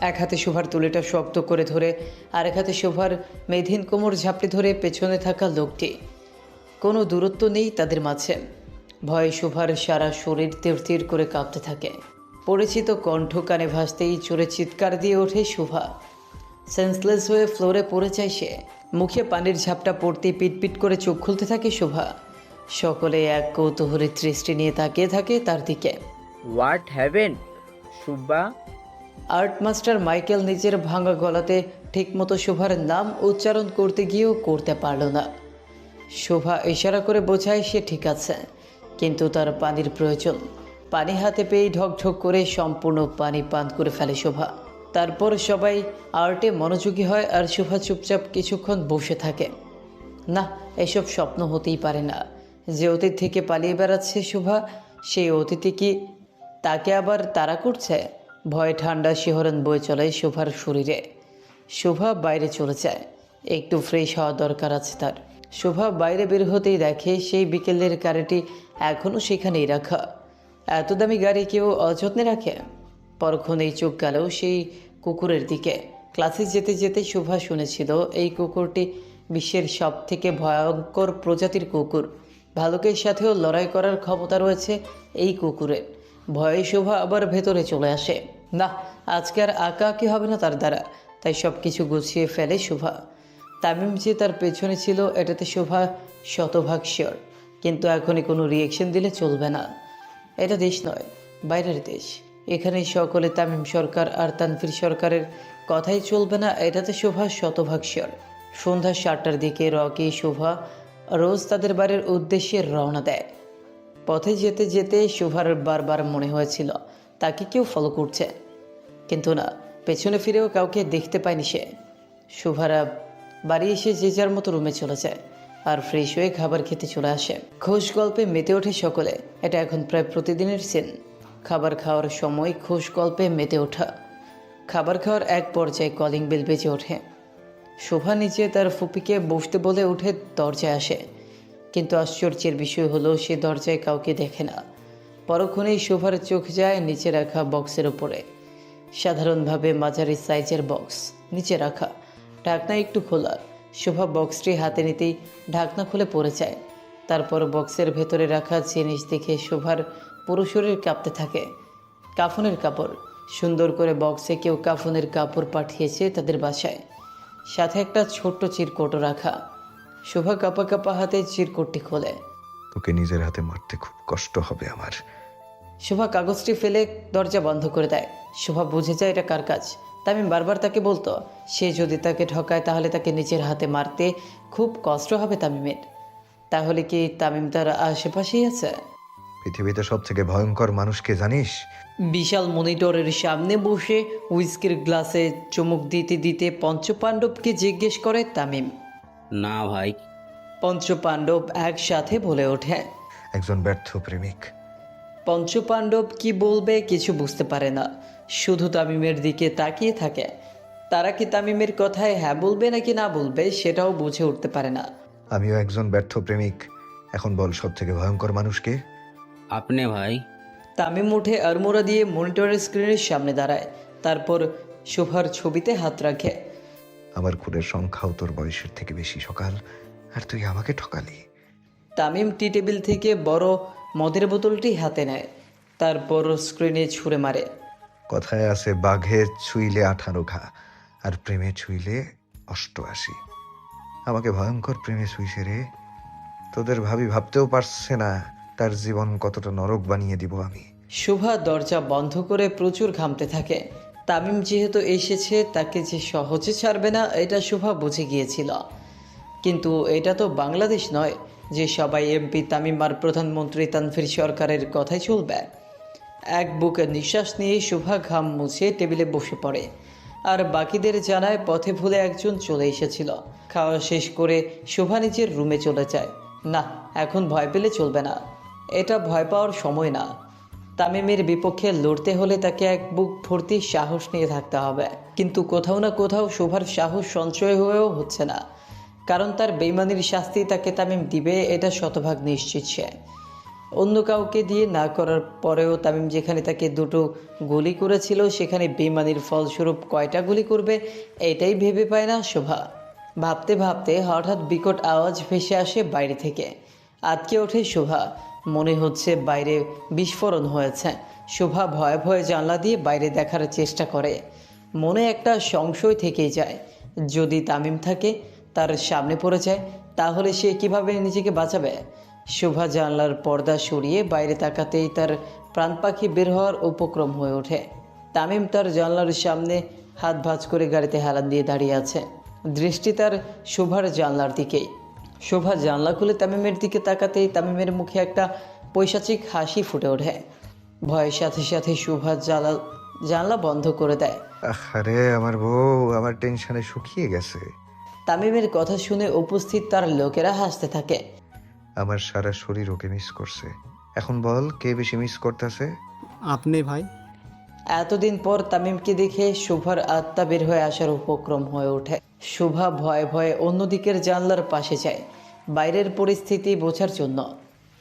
[SPEAKER 3] এক হাতে শোভার তুলিটা শক্ত করে ধরে, আরেক হাতে শোভার মেধিন কোমর ঝাপটে ধরে পেছনে থাকা লোকটি। কোনো দূরত্ব নেই তাদের মাঝে। ভয়ে শোভার সারা শরীর তীর করে কাঁপতে থাকে। পরিচিত কণ্ঠ কানে ভাসতেই চোরে চিৎকার দিয়ে ওঠে শোভা। সেন্সলেস হয়ে ফ্লোরে পড়ে যায় সে। মুখে পানির ঝাপটা পড়তেই পিটপিট করে চোখ খুলতে থাকে শোভা। সকলে এক কৌতূহলী দৃষ্টি নিয়ে তাকিয়ে থাকে তার দিকে।
[SPEAKER 8] হোয়াট হ্যাভেন শুভা?
[SPEAKER 3] আর্ট মাস্টার মাইকেল নিজের ভাঙা গলাতে ঠিকমতো শোভার নাম উচ্চারণ করতে গিয়েও করতে পারল না। শোভা ইশারা করে বোঝায় সে ঠিক আছে, কিন্তু তার পানির প্রয়োজন। পানি হাতে পেয়ে ঢকঢক করে সম্পূর্ণ পানি পান করে ফেলে শোভা। তারপর সবাই আর্টে মনোযোগী হয় আর শোভা চুপচাপ কিছুক্ষণ বসে থাকে। না, এসব স্বপ্ন হতেই পারে না। যে অতীত থেকে পালিয়ে বেড়াচ্ছে শোভা, সেই অতীতে কি তাকে আবার তাড়া করছে? ভয়ে ঠান্ডা শিহরণ বয়ে চলে শোভার শরীরে। শোভা বাইরে চলে যায়, একটু ফ্রেশ হওয়া দরকার আছে তার। শোভা বাইরে বের হতেই দেখে সেই বিকেলের গাড়িটি এখনও সেখানেই রাখা। এত দামি গাড়ি কেউ অযত্নে রাখে? পরক্ষণেই চোখ গেল সেই কুকুরের দিকে। ক্লাসে যেতে যেতে শোভা শুনেছিল এই কুকুরটি বিশ্বের সব থেকে ভয়ঙ্কর প্রজাতির কুকুর। ভালুকের সাথেও লড়াই করার ক্ষমতা রয়েছে এই কুকুরের। ভয়ে শোভা আবার ভেতরে চলে আসে। না, আজকে আর আঁকাআঁকি হবে না তার দ্বারা। তাই সব কিছু গুছিয়ে ফেলে শোভা। তামিম যে তার পেছনে ছিল এটাতে শোভা শতভাগ শিওর, কিন্তু এখনই কোনো রিয়েকশন দিলে চলবে না। এটা দেশ নয়, বাইরের দেশ। এখানে সকলে তামিম সরকার আর তানভীর সরকারের কথাই চলবে না, এটাতে শোভা শতভাগ শিওর। সন্ধ্যা 7টার দিকে রকি শোভা রোজ তাদের বাড়ির উদ্দেশ্যে রওনা দেয়। পথে যেতে যেতে শোভার বারবার মনে হয়েছিল তাকে কেউ ফলো করছে, কিন্তু না, পেছনে ফিরেও কাউকে দেখতে পায়নি সে। শোভারা বাড়ি এসে যে যার মতো রুমে চলে যায় আর ফ্রেশ হয়ে খাবার খেতে চলে আসে। খোশ গল্পে মেতে ওঠে সকলে। এটা এখন প্রায় প্রতিদিনের সিন। খাবার খাওয়ার সময় খোশ গল্পে মেতে ওঠা। খাবার খাওয়ার এক পর্যায়ে কলিং বেল বেজে ওঠে। শোভা নিচে তার ফুপিকে বসতে বলে উঠে দরজায় আসে, কিন্তু আশ্চর্যের বিষয় হলো সে দরজায় কাউকে দেখে না। পরক্ষণেই শোভার চোখ যায় নিচে রাখা বক্সের উপরে। সাধারণভাবে মাঝারি সাইজের বক্স, নিচে রাখা, ঢাকনা একটু খোলা। শোভা বক্সটি হাতে নিতেই ঢাকনা খুলে পড়ে যায়। তারপর বক্সের ভেতরে রাখা জিনিস দেখে শোভার পুরো শরীর কাঁপতে থাকে। কাফনের কাপড়। সুন্দর করে বক্সে কেউ কাফনের কাপড় পাঠিয়েছে তাদের বাসায়, সাথে একটা ছোট্ট চিরকোটও রাখা। শোভা কাঁপা কাঁপা হাতে চিরকোটটি খোলে।
[SPEAKER 1] তোকে নিজের হাতে মারতে খুব কষ্ট হবে আমার।
[SPEAKER 3] শোভা কাগজটি ফেলে দরজা বন্ধ করে দেয়। শোভা বুঝে যায় এটা কার কাজ। তামিম বারবার তাকে বলতো সে যদি তাকে ঠকায় তাহলে তাকে নিজের হাতে মারতে খুব কষ্ট হবে তামিমের। তাহলে কি তামিম তার আশেপাশেই আছে?
[SPEAKER 1] পৃথিবীতে সব থেকে ভয়ঙ্কর মানুষকে জানিস?
[SPEAKER 3] বিশাল মনিটরের সামনে বসে হুইস্কির গ্লাসে চুমুক দিতে দিতে পঞ্চপাণ্ডবকে জিজ্ঞেস করে তামিম।
[SPEAKER 10] না ভাই।
[SPEAKER 3] পঞ্চপাণ্ডব একসাথে বলে ওঠে।
[SPEAKER 1] একজন ব্যর্থ প্রেমিক।
[SPEAKER 3] পঞ্চপাণ্ডব কি বলবে কিছু বুঝতে পারে না, শুধু তামিমের দিকে তাকিয়ে থাকে। তারা কি তামিমের কথায় হ্যাঁ বলবে নাকি না বলবে সেটাও বুঝে উঠতে পারে না।
[SPEAKER 1] আমিও একজন ব্যর্থ প্রেমিক। এখন বল, সব থেকে ভয়ঙ্কর মানুষকে?
[SPEAKER 10] আপনি ভাই।
[SPEAKER 3] তামিম উঠে আড়মোড়া দিয়ে মনিটরের স্ক্রিনের সামনে দাঁড়ায়। তারপর শোভার ছবিতে হাত রাখে।
[SPEAKER 1] আমার খুনের সংখ্যাও তোর বয়সের থেকে বেশি সকাল, আর তুই আমাকে ঠকালি।
[SPEAKER 3] তামিম টি টেবিল থেকে বড় মদের বোতলটি হাতে নেয়, তারপর স্ক্রিনে ছুঁড়ে মারে।
[SPEAKER 1] কথায় আছে বাঘে ছুঁইলে 18 ঘা, আর প্রেমে ছুঁইলে 88। আমাকে ভয়ঙ্কর প্রেমে ছুঁইছে রে। তোদের ভাবি ভাবতেও পারছে না তার জীবন কতটা নরক বানিয়ে দিব আমি।
[SPEAKER 3] শোভা দরজা বন্ধ করে প্রচুর ঘামতে থাকে। তামিম যেহেতু এসেছে তাকে যে সহজে ছাড়বে না এটা শোভা বুঝে গিয়েছিল। কিন্তু এটা তো বাংলাদেশ নয় যে সবাই এমপি তামিম আর প্রধানমন্ত্রী তানভীর সরকারের কথাই চলবে। এক বুকে নিঃশ্বাস নিয়ে শোভা ঘাম মুছে টেবিলে বসে পড়ে আর বাকিদের জানায় পথে ভুলে একজন চলে এসেছিল। খাওয়া শেষ করে শোভা নিজের রুমে চলে যায়। না, এখন ভয় পেলে চলবে না, এটা ভয় পাওয়ার সময় না। তামিমের বিপক্ষে লড়তে হলে তাকে এক বুক ভর্তি সাহস নিয়ে থাকতে হবে, কিন্তু কোথাও না কোথাও শোভার সাহস সঞ্চয় হয়েও হচ্ছে না, কারণ তার বেইমানির শাস্তি তাকে তামিম দিবে এটা শতভাগ নিশ্চিত সে। অন্য কাউকে দিয়ে না করার পরেও তামিম যেখানে তাকে দুটো গুলি করেছিল সেখানে বেইমানির ফলস্বরূপ কয়টা গুলি করবে এটাই ভেবে পায় না শোভা। ভাবতে ভাবতে হঠাৎ বিকট আওয়াজ ভেসে আসে বাইরে থেকে। আটকে ওঠে শোভা, মনে হচ্ছে বাইরে বিস্ফোরণ হয়েছে। শোভা ভয়ে ভয়ে জানলা দিয়ে বাইরে দেখার চেষ্টা করে। মনে একটা সংশয় থেকেই যায়, যদি তামিম থাকে তার সামনে পড়ে যায় তাহলে সে কিভাবে নিজেকে বাঁচাবে। শোভা জানলার পর্দা সরিয়ে বাইরে তাকাতেই তার প্রাণ পাখি বের হওয়ার উপক্রম হয়ে ওঠে। তামিম তার জানলার সামনে হাত ভাঁজ করে গাড়িতে হেলান দিয়ে দাঁড়িয়ে আছে, দৃষ্টি তার শোভার জানলার দিকেই। শোভা জানলা খুলে তামিমের দিকে তাকাতেই তামিমের মুখে একটা পৈশাচিক হাসি ফুটে ওঠে। ভয়ের সাথে সাথে শোভা জানলা বন্ধ করে দেয়।
[SPEAKER 1] আরে আমার বউ আমার টেনশনে শুকিয়ে গেছে।
[SPEAKER 3] তামিমের কথা শুনে উপস্থিত তার লোকেরা হাসতে থাকে।
[SPEAKER 1] আমার সারা শরীর ওকে মিস করছে। এখন বল, কে বেশি মিস করতেছে?
[SPEAKER 7] আপনি ভাই।
[SPEAKER 3] এতদিন পর তামিমকে দেখে শোভার আত্মা বের হয়ে আসার উপক্রম হয়ে ওঠে। শোভা ভয়ে ভয়ে অন্যদিকের জানলার পাশে যায় বাইরের পরিস্থিতি বোঝার জন্য।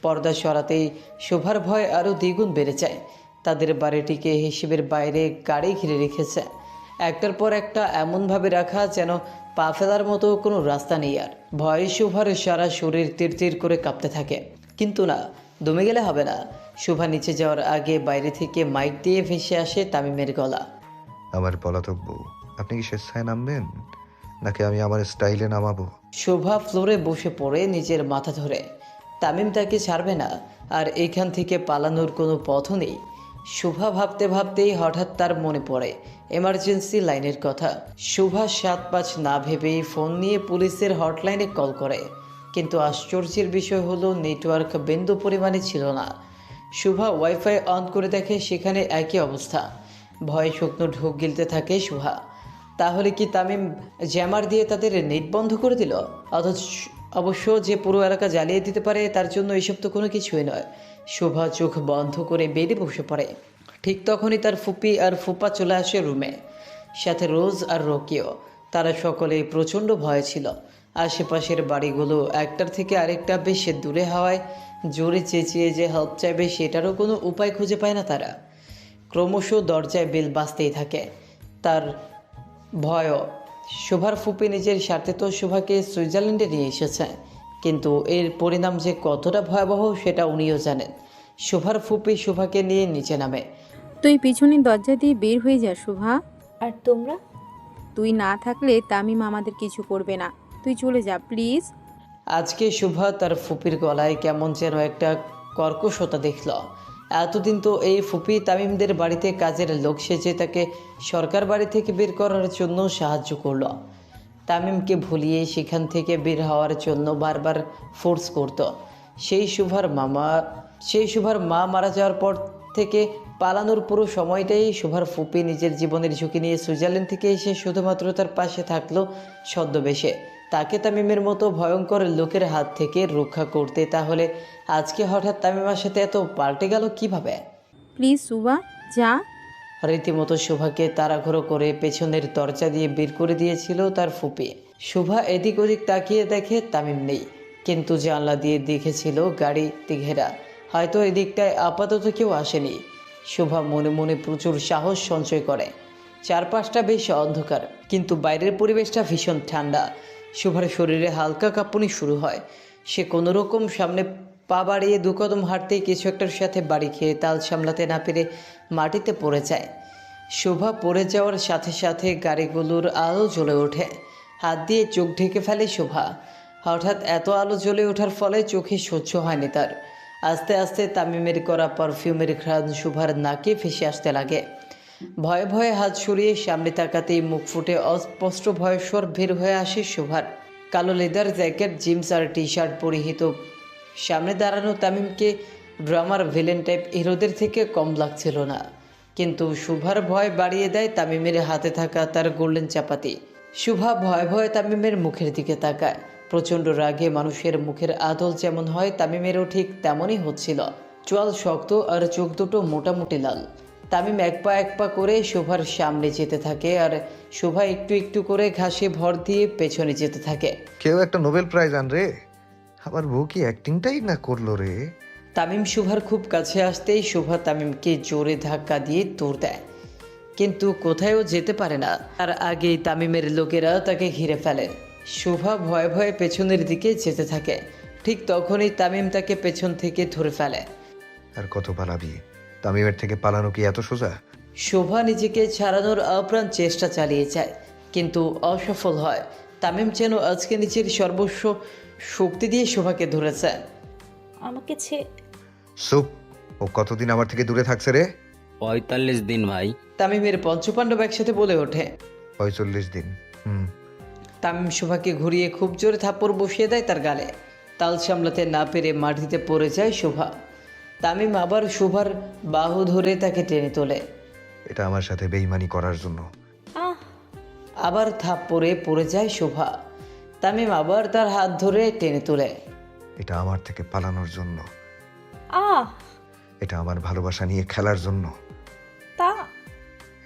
[SPEAKER 3] পর্দা সরাতেই শোভার ভয় আরও দ্বিগুণ বেড়ে যায়। তাদের বাড়িটিকে হিসেবের বাইরে গাড়ি ঘিরে রেখেছে, একটার পর একটা এমনভাবে রাখা যেন পা ফেলার মতো কোনো রাস্তা নেই। আর ভয়ে শোভার সারা শরীর তীর করে কাঁপতে থাকে। কিন্তু না, দমে গেলে হবে না। শোভা নিচে যাওয়ার আগে বাইরে থেকে মাইক দিয়ে ভেসে আসে তামিমের গলা।
[SPEAKER 1] আমার পলাতক বউ, আপনি কি স্বেচ্ছায় নামবেন নাকি আমি আমার স্টাইলে নামাবো?
[SPEAKER 3] শোভা ফ্লোরে বসে পড়ে নিজের মাথা ধরে। তামিম তাকে ছাড়বে না, আর এইখান থেকে পালানোর কোনো পথও নেই। শোভা ভাবতে ভাবতেই হঠাৎ তার মনে পড়ে এমার্জেন্সি লাইনের কথা। শোভা 7-5 না ভেবেই ফোন নিয়ে পুলিশের হটলাইনে কল করে, কিন্তু আশ্চর্যের বিষয় হলো নেটওয়ার্ক বিন্দু পরিমাণে ছিল না। শোভা ওয়াইফাই অন করে দেখে সেখানে একই অবস্থা। ভয়ে শুকনো ঢোক গিলতে থাকে শোভা। তাহলে কি তামিম জ্যামার দিয়ে তাদের নেট বন্ধ করে দিল? অবশ্য যে পুরো এলাকা জ্বালিয়ে দিতে পারে তার জন্য এসব তো কোনো কিছুই নয়। শোভা চোখ বন্ধ করে বেডে বসে পড়ে। ঠিক তখনই তার ফুপি আর ফুপা চলে আসে রুমে, সাথে রোজ আর রকিও। তারা সকলেই প্রচণ্ড ভয়ে ছিল। আশেপাশের বাড়িগুলো একটার থেকে আরেকটা বেশ দূরে হওয়ায় জোরে চেঁচিয়ে যে হেল্প চাইবে সেটারও কোনো উপায় খুঁজে পায় না তারা। ক্রমশ দরজায় বেল বাজতেই থাকে। তার ভয়ও। শোভার ফুপি নিজের স্বার্থে তো শোভাকে সুইজারল্যান্ডে নিয়ে এসেছে, কিন্তু এর পরিণাম যে কতটা ভয়াবহ সেটা উনিও জানেন। শোভার ফুপি শোভাকে নিয়ে নিচে নামে।
[SPEAKER 11] তুই পিছনের দরজা দিয়ে বের হয়ে যা শোভা।
[SPEAKER 4] আর তোমরা?
[SPEAKER 11] তুই না থাকলে তামিম আমাদের কিছু করবে না, তুই চলে যা প্লিজ।
[SPEAKER 3] আজকে শোভা তার ফুপির গলায় কেমন যেন একটা কর্কশতা দেখল। এতদিন তো এই ফুপি তামিমদের বাড়িতে কাজের লোক সেজে তাকে সরকার বাড়ি থেকে বের করার জন্য সাহায্য করল। তামিমকে ভুলিয়ে সেখান থেকে বের হওয়ার জন্য বারবার ফোর্স করত। সেই শোভার মা মারা যাওয়ার পর থেকে পালানোর পুরো সময়টাই শোভার ফুপি নিজের জীবনের ঝুঁকি নিয়ে সুইজারল্যান্ড থেকে এসে শুধুমাত্র তার পাশে থাকলো ছদ্মবেশে, তাকে তামিমের মতো ভয়ঙ্কর লোকের হাত থেকে রক্ষা করতে। তাহলে আজকে হঠাৎ তামিমার সাথে এত পাল্টে গেল কিভাবে?
[SPEAKER 11] প্লিজ শোভা যা।
[SPEAKER 3] রীতিমতো শোভাকে তাড়াহুড়ো করে পেছনের দরজা দিয়ে বের করে দিয়েছিল তার ফুপি। শোভা এদিক ওদিক তাকিয়ে দেখে তামিম নেই, কিন্তু জানলা দিয়ে দেখেছিল গাড়িতে ঘেরা। হয়তো এদিকটায় আপাতত কেউ আসেনি। শোভা মনে মনে প্রচুর সাহস সঞ্চয় করে। চারপাশটা বেশ অন্ধকার, কিন্তু বাইরের পরিবেশটা ভীষণ ঠান্ডা। শোভার শরীরে হালকা কাঁপুনি শুরু হয়। সে কোনো রকম সামনে পা বাড়িয়ে 2 কদম হাঁটতেই কিছু একটার সাথে বাড়ি খেয়ে তাল সামলাতে না পেরে মাটিতে পড়ে যায়। শোভা পড়ে যাওয়ার সাথে সাথে গাড়িগুলোর আলো জ্বলে ওঠে। হাত দিয়ে চোখ ঢেকে ফেলে শোভা। হঠাৎ এত আলো জ্বলে ওঠার ফলে চোখে সহ্য হয়নি তার। আস্তে আস্তে তামিমের করা পারফিউমের ঘ্রাণ শোভার নাকে ভেসে আসতে লাগে। ভয়ে ভয়ে হাত সরিয়ে সামনে তাকাতেই মুখ ফুটে অস্পষ্ট ভয়ের স্বর বের হয়ে আসে শোভার। কালো লেদার জ্যাকেট, জিন্স আর টি শার্ট পরিহিত সামনে দাঁড়ানো তামিমকে ড্রামার ভিলেন টাইপ হিরোদের থেকে কম লাগছিল না। কিন্তু শোভার ভয় বাড়িয়ে দেয় তামিমের হাতে থাকা তার গোল্ডেন চাপাতি। শোভা ভয়ে ভয়ে তামিমের মুখের দিকে তাকায়। প্রচণ্ড রাগে মানুষের মুখের আদল যেমন হয় তামিমেরও ঠিক তেমনই হচ্ছিল। চোয়াল শক্ত আর চোখ দুটো মোটামুটি লাল। তামিম এক পা করে শোভার সামনে যেতে থাকে, আর শোভা একটু একটু করে ঘাসে ভর দিয়ে পেছনে যেতে থাকে।
[SPEAKER 1] কেউ একটা নোবেল প্রাইজ আন রে। আমার বউ কি অ্যাক্টিংটাই না করলো রে।
[SPEAKER 3] তামিম শোভার খুব কাছে আসতেই শোভা তামিমকে জোরে ধাক্কা দিয়ে দৌড় দেয়, কিন্তু কোথায়ও যেতে পারে না। তার আগেই তামিমের লোকেরা তাকে ঘিরে ফেলে। শোভা ভয়ে ভয়ে পেছনের দিকে যেতে থাকে। ঠিক তখনই তামিম তাকে পেছন থেকে ধরে ফেলে।
[SPEAKER 1] আর কত পালাবি? তামিমের থেকে পালানো কি এত সোজা?
[SPEAKER 3] শোভা নিজেকে ছাড়ানোর আপ্রাণ চেষ্টা চালিয়ে যায়, কিন্তু অসফল হয়। তামিম যেন আজকে নিজের সর্বস্ব শক্তি দিয়ে শোভাকে ধরেছে।
[SPEAKER 4] আমাকে
[SPEAKER 1] সুপ, ও কতদিন আমার থেকে দূরে থাকছে রে?
[SPEAKER 10] 45 দিন ভাই।
[SPEAKER 3] তামিমের পঞ্চপাণ্ডব একসাথে বলে ওঠে।
[SPEAKER 1] 45 দিন।
[SPEAKER 3] তামিম শোভাকে ঘুরিয়ে খুব জোরে থাপ্পড় বসিয়ে দেয় তার গালে। তাল সামলাতে না পেরে মাটিতে পড়ে যায় শোভা। তামিম আবার শোভার বাহু ধরে তাকে টেনে তোলে।
[SPEAKER 1] এটা আমার সাথে বেইমানি করার জন্য।
[SPEAKER 4] আহ
[SPEAKER 3] আবার থাপ্পড়ে পড়ে যায় শোভা। তামিম আবার তার হাত ধরে টেনে তোলে।
[SPEAKER 1] এটা আমার থেকে পালানোর জন্য।
[SPEAKER 4] আহ
[SPEAKER 1] এটা আমার ভালোবাসা নিয়ে খেলার জন্য।
[SPEAKER 4] তা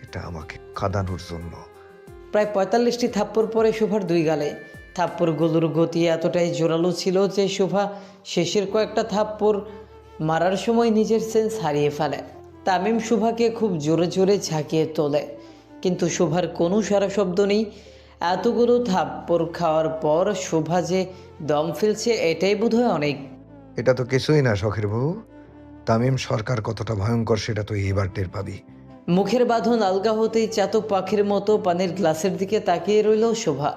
[SPEAKER 1] এটা আমাকে কাঁদানোর জন্য।
[SPEAKER 3] প্রায় 45টি থাপ্পড় পরে শোভার দুই গালে। থাপ্পড়গুলোর গতি এতটাই জোরালো ছিল যে শোভা শেষের কয়েকটা থাপ্পড় মারার সময় নিজের সেন্স হারিয়ে ফেলে। তামিম শোভাকে খুব জোরে জোরে ঝাঁকিয়ে তোলে, কিন্তু শোভার কোনো সারা শব্দ নেই। এতগুলো থাপ্পড় খাওয়ার পর শোভা যে দম ফেলছে এটাই বোধহয় অনেক।
[SPEAKER 1] এটা তো কিছুই না শখের বউ। তামিম সরকার কতটা ভয়ঙ্কর সেটা তো এবার টের পাবি।
[SPEAKER 3] মুখের বাঁধন আলগা হতেই চাতক পাখির মতো পানির গ্লাসের দিকে তাকিয়ে রইল শোভা।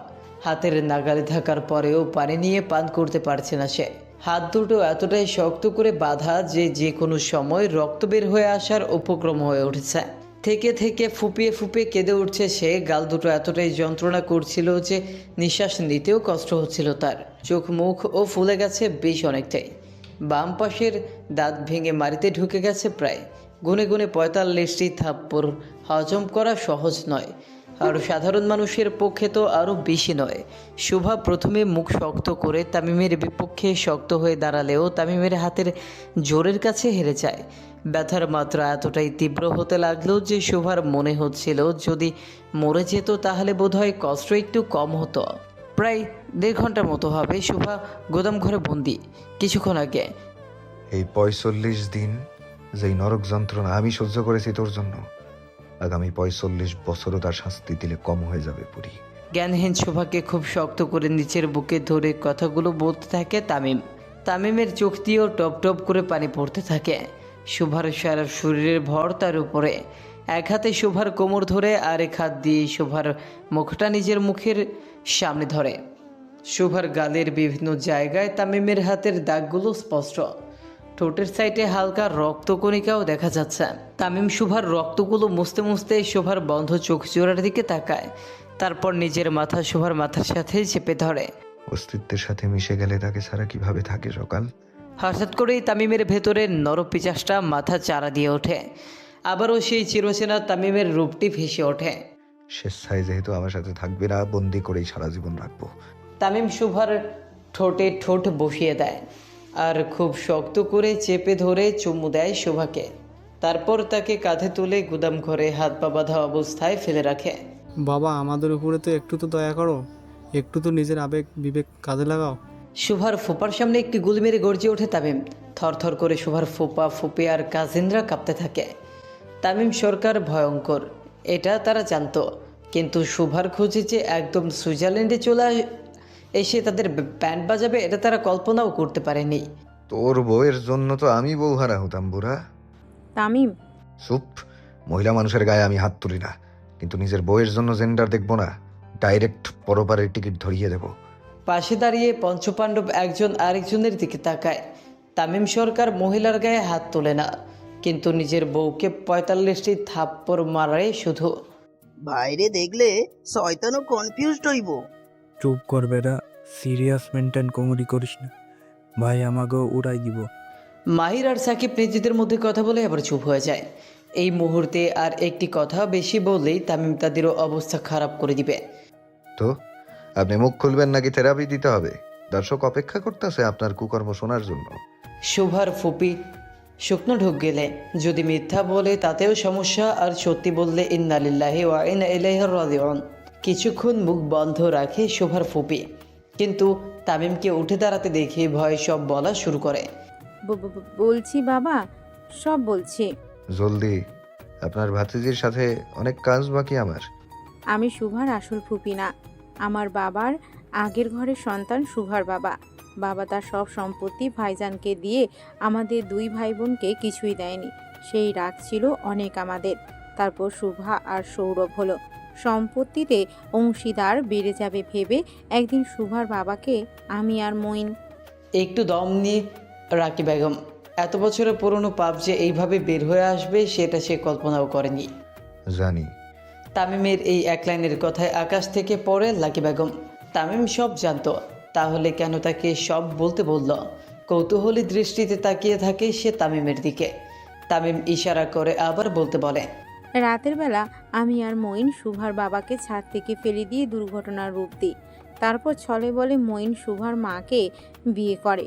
[SPEAKER 3] হাতের নাগালে থাকার পরেও পানি নিয়ে পান করতে পারছে না সে। হাত দুটো এতটাই শক্ত করে বাঁধা যে যে কোনো সময় রক্ত বের হয়ে আসার উপক্রম হয়ে উঠেছে। থেকে থেকে ফুপিয়ে ফুপিয়ে কেঁদে উঠছে সে। গাল দুটো এতটাই যন্ত্রণা করছিল যে নিঃশ্বাস নিতেও কষ্ট হচ্ছিল তার। চোখ মুখ ও ফুলে গেছে বেশ অনেকটাই। বাম পাশের দাঁত ভেঙে মাটিতে ঢুকে গেছে প্রায়। গুনে গুনে 45টি থাপ্পড় হজম করা সহজ নয়, আর সাধারণ মানুষের পক্ষে তো আরও বেশি নয়। শোভা প্রথমে মুখ শক্ত করে তামিমের বিপক্ষে শক্ত হয়ে দাঁড়ালেও তামিমের হাতের জোরের কাছে হেরে যায়। ব্যথার মাত্রা এতটাই তীব্র হতে লাগলো যে শোভার মনে হচ্ছিল যদি মরে যেত তাহলে বোধহয় কষ্ট একটু কম হতো। প্রায় 1.5 ঘন্টার মতো হবে শোভা গোদাম ঘরে বন্দি। কিছুক্ষণ আগে
[SPEAKER 1] এই 45 দিন যেই নরক যন্ত্রণা আমি সহ্য করেছি তোর জন্য, আগামী 45 বছরও তার শাস্তি দিলে কম হয়ে যাবে পুরি।
[SPEAKER 3] জ্ঞানহীন শোভাকে খুব শক্ত করে নিচের বুকে ধরে কথাগুলো বলতে থাকে তামিম। তামিমের চোখ দিয়েও টপ টপ করে পানি পড়তে থাকে। শোভার সারা শরীরের ভর তার উপরে। এক হাতে শোভার কোমর ধরে আর এক হাত দিয়ে শোভার মুখটা নিজের মুখের সামনে ধরে। শোভার গালের বিভিন্ন জায়গায় তামিমের হাতের দাগগুলো স্পষ্ট। ঠোঁটের সাইডে হালকা রক্তকণিকাও দেখা যাচ্ছে। তামিম শোভার রক্তগুলো মুছতে মুছতে শোভার বন্ধ চোখ জোড়ার দিকে তাকায়। তারপর নিজের মাথা শোভার মাথার সাথে চেপে ধরে।
[SPEAKER 1] অস্তিত্বের সাথে মিশে গেলে তাকে ছাড়া কিভাবে থাকে সকাল?
[SPEAKER 3] হঠাৎ করেই তামিমের ভেতরে নরপিচাসটা মাথা চারা দিয়ে ওঠে। আবারও সেই চিরচেনা তামিমের রূপটি ভেসে ওঠে।
[SPEAKER 1] স্বেচ্ছায় যেহেতু আমার সাথে থাকবে না, বন্দি করেই সারা জীবন রাখবো।
[SPEAKER 3] তামিম শোভার ঠোঁটে ঠোঁট বসিয়ে দেয় আর খুব শক্ত করে চেপে ধরে চুমু দেয় শোভাকে। তারপর তাকে কাঁধে তুলে গুদাম ঘরে হাত পা বাঁধা অবস্থায় ফেলে রাখে।
[SPEAKER 7] বাবা, আমাদের উপরে তো একটু তো দয়া করো, একটু তো নিজের আবেগ বিবেক কাজে লাগাও।
[SPEAKER 3] শোভার ফোপার সামনে একটি গুলি মেরে গর্জে ওঠে তামিম। থরথর করে শোভার ফোপা ফুপে আর কাজিনরা কাঁপতে থাকে। তামিম সরকার ভয়ঙ্কর এটা তারা জানতো, কিন্তু শোভার খোঁজে যে একদম সুইজারল্যান্ডে চলে এসে তাদের ব্যান্ড বাজাবে এটা তারা কল্পনাও করতে পারেনি।
[SPEAKER 1] তোর বউয়ের জন্য তো আমি বউ হারা হতাম বুড়া।
[SPEAKER 11] তামিম,
[SPEAKER 1] চুপ। মহিলা মানুষের গায়ে আমি হাত তুলি না, কিন্তু নিজের বউয়ের জন্য জেন্ডার দেখবো না, ডাইরেক্ট পরপারের টিকিট ধরিয়ে দেব।
[SPEAKER 3] পাশে দাঁড়িয়ে পঞ্চপাণ্ডব একজন আরেকজনের দিকে তাকায়। তামিম সরকার মহিলার গায়ে হাত তোলে না, কিন্তু নিজের বউকে 45টি থাপ্পড় মারে শুধু।
[SPEAKER 9] বাইরে দেখলে শয়তানও কনফিউজড হইব।
[SPEAKER 12] চুপ কর বেটা, সিরিয়াস মেনটেন কমেডি করিস না, ভাই আমাকেও উড়াই দিব।
[SPEAKER 3] মাহির আর সাকিব নিজেদের মধ্যে কথা বলে আবার চুপ হয়ে যায়। এই মুহূর্তে আর একটি কথা বেশি বললেই তামিম তাদেরও অবস্থা খারাপ করে দিবে।
[SPEAKER 1] তো আপনি মুখ খুলবেন নাকি থেরাপি দিতে হবে? দর্শক অপেক্ষা করতেছে আপনার কুকর্ম শোনার জন্য।
[SPEAKER 3] শোভার ফুপি শুকনো ঢোক গেলে যদি মিথ্যা বলে তাতেও সমস্যা, আর সত্যি বললে ইন্না লিল্লাহি ওয়া ইন্না ইলাইহি রাজিউন। কিছুক্ষণ মুখ বন্ধ রাখে শোভার ফুপি, কিন্তু তামিমকে উঠে দাঁড়াতে দেখে ভয় সব বলা শুরু করে।
[SPEAKER 11] বলছি বাবা, সব বলছি।
[SPEAKER 1] জলদি, আপনার ভাতিজির সাথে অনেক কাজ বাকি আমার।
[SPEAKER 11] আমি শুভার আসল ফুপি না, আমার বাবার আগের ঘরের সন্তান শুভার বাবা। বাবা তার সব সম্পত্তি ভাইজানকে দিয়ে আমাদের দুই ভাই বোনকে কিছুই দেয়নি। সেই রাগ ছিল অনেক আমাদের। তারপর শুভা আর সৌরভ হলো। সম্পত্তিতে অংশীদার বেড়ে যাবে ভেবে একদিন শুভার বাবাকে আমি আর মঈন।
[SPEAKER 3] একটু দম নিয়ে রাকি বেগম এত বছরের পুরনো পাপ যে এইভাবে বের হয়ে আসবে সেটা সে কল্পনাও করেনি।
[SPEAKER 1] জানি।
[SPEAKER 3] তামিমের এই এক লাইনের কথায় আকাশ থেকে পড়ে লাকি বেগম। তামিম সব জানতো, তাহলে কেন তাকে সব বলতে বলল? কৌতূহলী দৃষ্টিতে তাকিয়ে থাকে সে তামিমের দিকে। তামিম ইশারা করে আবার বলতে বলে,
[SPEAKER 11] রাতের বেলা আমি আর মঈন শুভার বাবাকে ছাদ থেকে ফেলে দিয়ে দুর্ঘটনার রূপ দিই। তারপর ছলে বলে মঈন শুভার মাকে বিয়ে করে।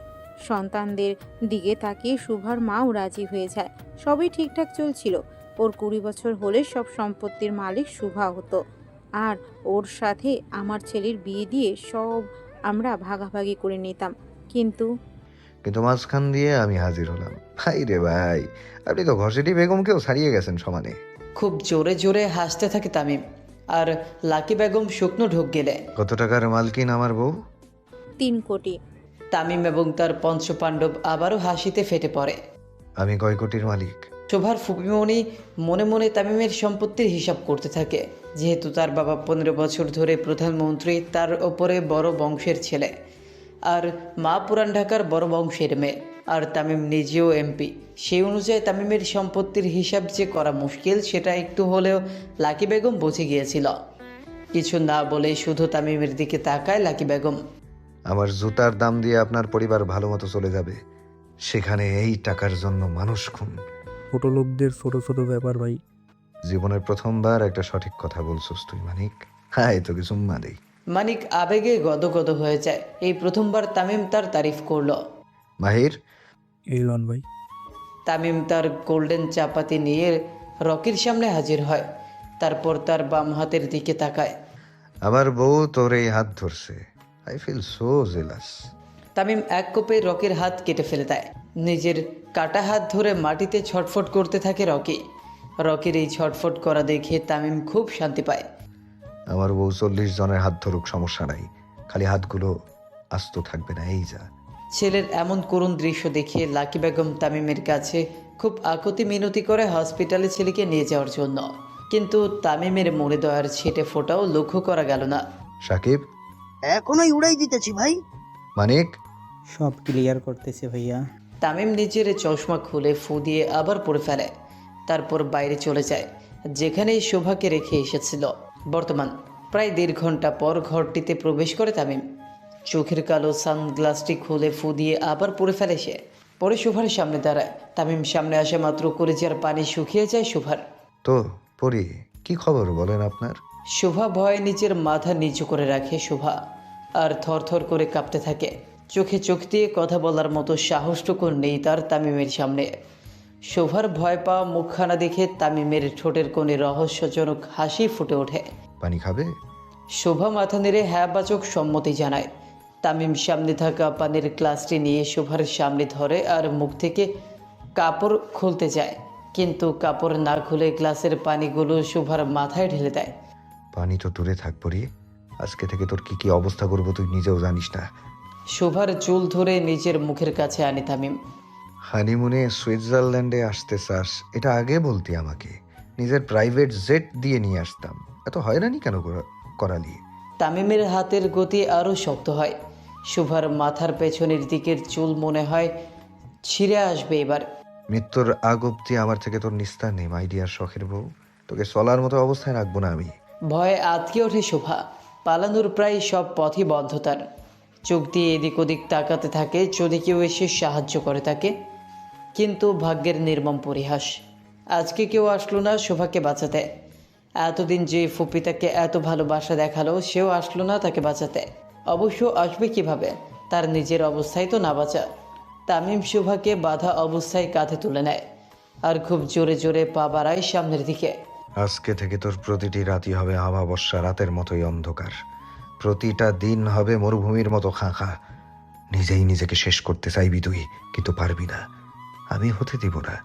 [SPEAKER 11] সন্তানদের দিকে তাকিয়ে শুভার মাও রাজি হয়ে যায়। সবই ঠিকঠাক চলছিল। ওর 20 বছর হলে সব সম্পত্তির মালিক শুভা হতো, আর ওর সাথে আমার ছেলের বিয়ে দিয়ে সব আমরা ভাগাভাগি করে নিতাম। কিন্তু
[SPEAKER 1] মাঝখান দিয়ে আমি হাজির হলাম। ভাই রে ভাই, আপনি তো ঘসেটি বেগমকেও ছাড়িয়ে গেছেন সমানে।
[SPEAKER 3] খুব জোরে জোরে হাসতে থাকে তামিম। আর লাকি বেগম শুকনো ঢোক গেলে,
[SPEAKER 1] কত টাকার মালকিন আমার বউ?
[SPEAKER 11] 3 কোটি।
[SPEAKER 3] তামিম এবং তার পঞ্চপাণ্ডব আবারও হাসিতে ফেটে পড়ে।
[SPEAKER 1] আমি কয় কোটির মালিক?
[SPEAKER 3] শোভার ফুপিমণি মনে মনে তামিমের সম্পত্তির হিসাব করতে থাকে। যেহেতু তার বাবা 15 বছর ধরে প্রধানমন্ত্রী, তার ওপরে বড় বংশের ছেলে, আর মা পুরান ঢাকার বড় বংশের মেয়ে, আর তামিম নিজেও এমপি। সেই অনুযায়ী তামিমের সম্পত্তির হিসাব যে করা মুশকিল সেটা একটু হলেও লাকি বেগম বুঝে গিয়েছিল। কিছু না বলে শুধু তামিমের দিকে তাকায় লাকি বেগম।
[SPEAKER 1] আমার জুতার দাম দিয়ে আপনার পরিবার ভালো মতো চলে যাবে, সেখানে এই টাকার জন্য মানুষ খুন।
[SPEAKER 12] ছোট লোকদের ছোট ছোট ব্যাপার ভাই।
[SPEAKER 1] জীবনের প্রথমবার একটা সঠিক কথা বলছিস তুই মানিক। হ্যাঁ, তো কিছু দেই।
[SPEAKER 3] মানিক আবেগে গদগদ হয়ে যায়। এই প্রথমবার তামিম তার তারিফ করলো।
[SPEAKER 1] মাহির,
[SPEAKER 12] এই লন ভাই।
[SPEAKER 3] তামিম তার গোল্ডেন চাপাতি নিয়ে রকির সামনে হাজির হয়। তারপর তার বাম হাতের দিকে তাকায়।
[SPEAKER 1] আমার বউ তোর এই হাত ধরছে। I feel so jealous.
[SPEAKER 3] Tamim এক কোপে রকির হাত কেটে ফেলে দেয়। নিজের কাটা হাত ধরে মাটিতে ছটফট করতে থাকে রকি। রকির এই ছটফট করা দেখে তামিম খুব শান্তি পায়।
[SPEAKER 1] আমার বউ 40 জনের হাত ধরুক, সমস্যা নাই, খালি হাতগুলো আস্ত থাকবে না, এই যা।
[SPEAKER 3] ছেলের এমন করুণ দৃশ্য দেখে লাকি বেগম তামিমের কাছে খুব আকুতি মিনতি করে হসপিটালে ছেলেকে নিয়ে যাওয়ার জন্য। কিন্তু তামিমের মনে দয়ার ছেটে ফোটাও লক্ষ্য করা গেল না।
[SPEAKER 1] সাকিব,
[SPEAKER 9] এখনোই উড়াই দিতেছি ভাই।
[SPEAKER 1] মানিক,
[SPEAKER 2] সব ক্লিয়ার করতেছে ভাইয়া।
[SPEAKER 3] তামিম নিজের চশমা খুলে ফু দিয়ে আবার পরে ফেলে। তারপর বাইরে চলে যায়, যেখানেই শোভাকে রেখে এসেছিল। বর্তমান প্রায় 1.5 ঘন্টা পর ঘরটিতে প্রবেশ করে তামিম। চোখের কালো সানগ্লাসটি খুলে ফু দিয়ে আবার পরে ফেলে সে। পরে শোভার সামনে দাঁড়ায়। তামিম সামনে আসা মাত্র কলেজার পানি শুকিয়ে যায় শোভার।
[SPEAKER 1] তো পরি, কি খবর বলেন আপনার?
[SPEAKER 3] শোভা ভয়ে নিচের মাথা নিচু করে রাখে শোভা, আর থরথর করে কাঁপতে থাকে। চোখে চোখ দিয়ে কথা বলার মতো সাহসটুকু নেই তার তামিমের সামনে। শোভার ভয় পাওয়া মুখখানা দেখে তামিমের ঠোঁটের কোণে রহস্যজনক হাসি ফুটে ওঠে।
[SPEAKER 1] পানি খাবে?
[SPEAKER 3] শোভা মাথা নেড়ে হ্যাঁ বাচক সম্মতি জানায়। তামিম সামনে থাকা পানির গ্লাসটি নিয়ে শোভার সামনে ধরে আর মুখ থেকে কাপড় খুলতে যায়, কিন্তু কাপড় না খুলে গ্লাসের পানিগুলো শোভার মাথায় ঢেলে দেয়।
[SPEAKER 1] পানি তো দূরে থাক পরি, আজকে থেকে তোর কি কি অবস্থা করবো তুই নিজেও জানিস না।
[SPEAKER 3] শোভার চুল ধরে নিজের মুখের কাছে আনে তামিম।
[SPEAKER 1] হানিমুনে সুইজারল্যান্ডে আসতে চাস, এটা আগে বলতি আমাকে, নিজের প্রাইভেট জেট দিয়ে নিয়ে আসতাম। এত হয়রানি কেন করালি?
[SPEAKER 3] তামিমের হাতের গতি আরও শক্ত হয়। শোভার মাথার পেছনের দিকের চুল মনে হয় ছিঁড়ে আসবে এবার।
[SPEAKER 1] মৃত্যুর আগ অব্দি আমার থেকে তোর নিস্তার নেই মাই ডিয়ার শখের বউ। তোকে চলার মতো অবস্থায় রাখবো না আমি।
[SPEAKER 3] ভয়ে আতকে ওঠে শোভা। পালানোর প্রায় সব পথই বন্ধ তার। চোখ দিয়ে এদিক ওদিক তাকাতে থাকে যদি কেউ এসে সাহায্য করে তাকে। কিন্তু ভাগ্যের নির্মম পরিহাস, আজকে কেউ আসলো না শোভাকে বাঁচাতে। এতদিন যে ফুপি তাকে এত ভালোবাসা দেখালো, সেও আসলো না তাকে বাঁচাতে। অবশ্য আসবে কিভাবে, তার নিজের অবস্থায় তো না বাঁচা। তামিম শোভাকে বাঁধা অবস্থায় কাঁধে তুলে নেয় আর খুব জোরে জোরে পা বাড়ায় সামনের দিকে।
[SPEAKER 1] আজকে থেকে তোর প্রতিটি রাতই হবে আমাবস্যা রাতের মতোই অন্ধকার, প্রতিটা দিন হবে মরুভূমির মতো খাঁখা। নিজেই নিজেকে শেষ করতে চাইবি তুই, কিন্তু পারবি না, আমি হতে দিব না।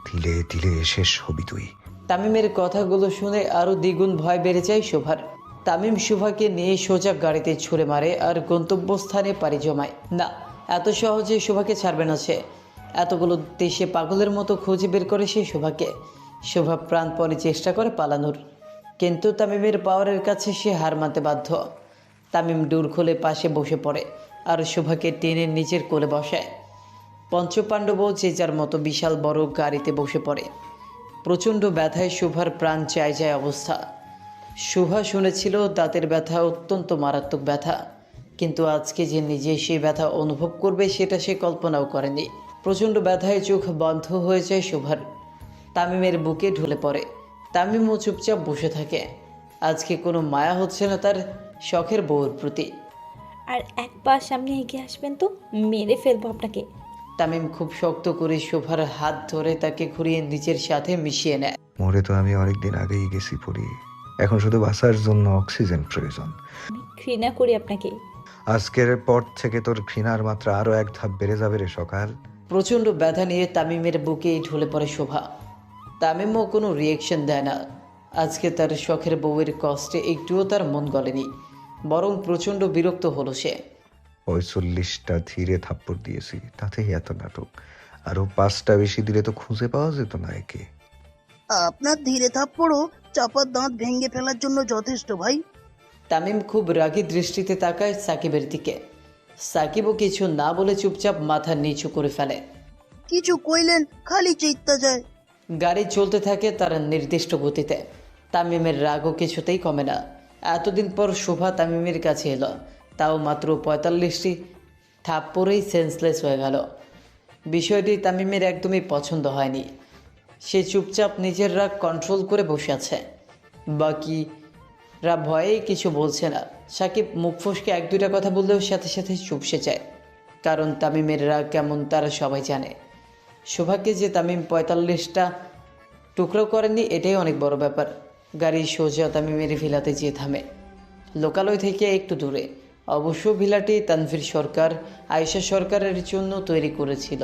[SPEAKER 1] দিলে দিলে শেষ হবি তুই।
[SPEAKER 3] তামিমের কথাগুলো শুনে আরও দ্বিগুণ ভয় বেড়ে যায় শোভার। তামিম শোভাকে নিয়ে সোজা গাড়িতে ছুঁড়ে মারে আর গন্তব্যস্থানে পাড়ি জমায়। না, এত সহজে শোভাকে ছাড়বে না সে। এতগুলো দেশে পাগলের মতো খুঁজে বের করে সে শোভাকে। শোভা প্রাণপণে চেষ্টা করে পালানোর, কিন্তু তামিমের পাওয়ারের কাছে সে হার মানতে বাধ্য। তামিম ডোর খুলে পাশে বসে পড়ে আর শোভাকে টেনে নিজের কোলে বসায়। পঞ্চপাণ্ডবও যে যার মতো বিশাল বড় গাড়িতে বসে পড়ে। প্রচণ্ড ব্যথায় শুভার প্রাণ চায় যায় অবস্থা। শুভা শুনেছিল দাঁতের ব্যথা অত্যন্ত মারাত্মক ব্যথা, কিন্তু আজকে যে নিজে সেই ব্যথা অনুভব করবে সেটা সে কল্পনাও করেনি। প্রচণ্ড ব্যথায় চোখ বন্ধ হয়ে যায় শুভার। তামিমের বুকে ঢলে পড়ে। তামিমও চুপচাপ বসে থাকে। আজকে কোনো মায়া হচ্ছে না তার শখের বউর প্রতি।
[SPEAKER 4] আর এক পা সামনে এগিয়ে আসবেন তো মেরে ফেলবো আপনাকে।
[SPEAKER 3] তামিম খুব শক্ত করে শোভার হাত ধরে তাকে ঘুরিয়ে নিজের সাথে মিশিয়ে নেয়।
[SPEAKER 1] মরে তো আমি অনেকদিন আগেই গেছি পড়ি, এখন শুধু বাঁচার জন্য অক্সিজেন প্রয়োজন।
[SPEAKER 4] আমি ঘৃণা করি আপনাকে।
[SPEAKER 1] আজকের পর থেকে তোর ঘৃণার মাত্রা আরো এক ধাপ বেড়ে যাবে রে সকাল।
[SPEAKER 3] প্রচণ্ড ব্যথা নিয়ে তামিমের বুকেই ঢলে পড়ে শোভা। তামিমও কোনো রিয়েকশন দেয় না। আজকে তার শখের বউয়ের কষ্টে একটুও তার মন গলেনি, বরং প্রচণ্ড বিরক্ত হলো সে।
[SPEAKER 1] 45টা ধীরে থাপ্পড় দিয়েছি, তাতেই এত নাটক। আরো 5টা বেশি দিলে তো খুঁজে পাওয়া যেত না একে।
[SPEAKER 9] আপনার ধীরে থাপ্পড়ও চাপার দাঁত ভেঙে ফেলার জন্য যথেষ্ট ভাই।
[SPEAKER 3] তামিম খুব রাগী দৃষ্টিতে তাকায় সাকিবের দিকে। সাকিবও কিছু না বলে চুপচাপ মাথা নিচু করে ফেলে।
[SPEAKER 9] কিছু কইলেন খালি চিত্তা যায়।
[SPEAKER 3] গাড়ি চলতে থাকে তার নির্দিষ্ট গতিতে। তামিমের রাগও কিছুতেই কমে না। এতদিন পর শোভা তামিমের কাছে এলো, তাও মাত্র 45টি থাপ্পড়েই সেন্সলেস হয়ে গেল। বিষয়টি তামিমের একদমই পছন্দ হয়নি। সে চুপচাপ নিজের রাগ কন্ট্রোল করে বসে আছে। বাকিরা ভয়েই কিছু বলছে না। সাকিব মুখ ফসকে 1-2টা কথা বললেও সাথে সাথে চুপসে যায়, কারণ তামিমের রাগ কেমন তারা সবাই জানে। শোভাকে যে তামিম 45টা টুকরো করেনি এটাই অনেক বড় ব্যাপার। গাড়ি সোজা তামিমের ভিলাতে যেয়ে থামে, লোকালয় থেকে একটু দূরে। অবশ্য ভিলাটি তানভীর সরকার আয়েশা সরকারের জন্য তৈরি করেছিল।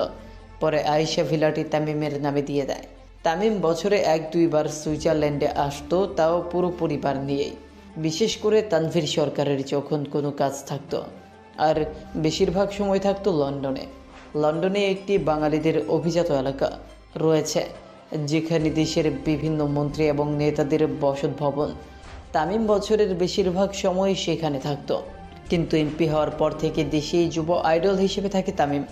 [SPEAKER 3] পরে আয়েশা ভিলাটি তামিমের নামে দিয়ে দেয়। তামিম বছরে 1-2 বার সুইজারল্যান্ডে আসতো, তাও পুরো পরিবার নিয়েই। বিশেষ করে তানভীর সরকারের যখন কোনো কাজ থাকতো, আর বেশিরভাগ সময় থাকতো লন্ডনে। লন্ডনে একটি বাঙালিদের অভিজাত এলাকা রয়েছে, যেখানে দেশের বিভিন্ন মন্ত্রী এবং নেতাদের বসতভবন। তামিম বছরের বেশিরভাগ সময় সেখানে থাকতো, কিন্তু এমপি হওয়ার পর থেকে দেশেই যুব আইডল হিসেবে থাকে তামিম।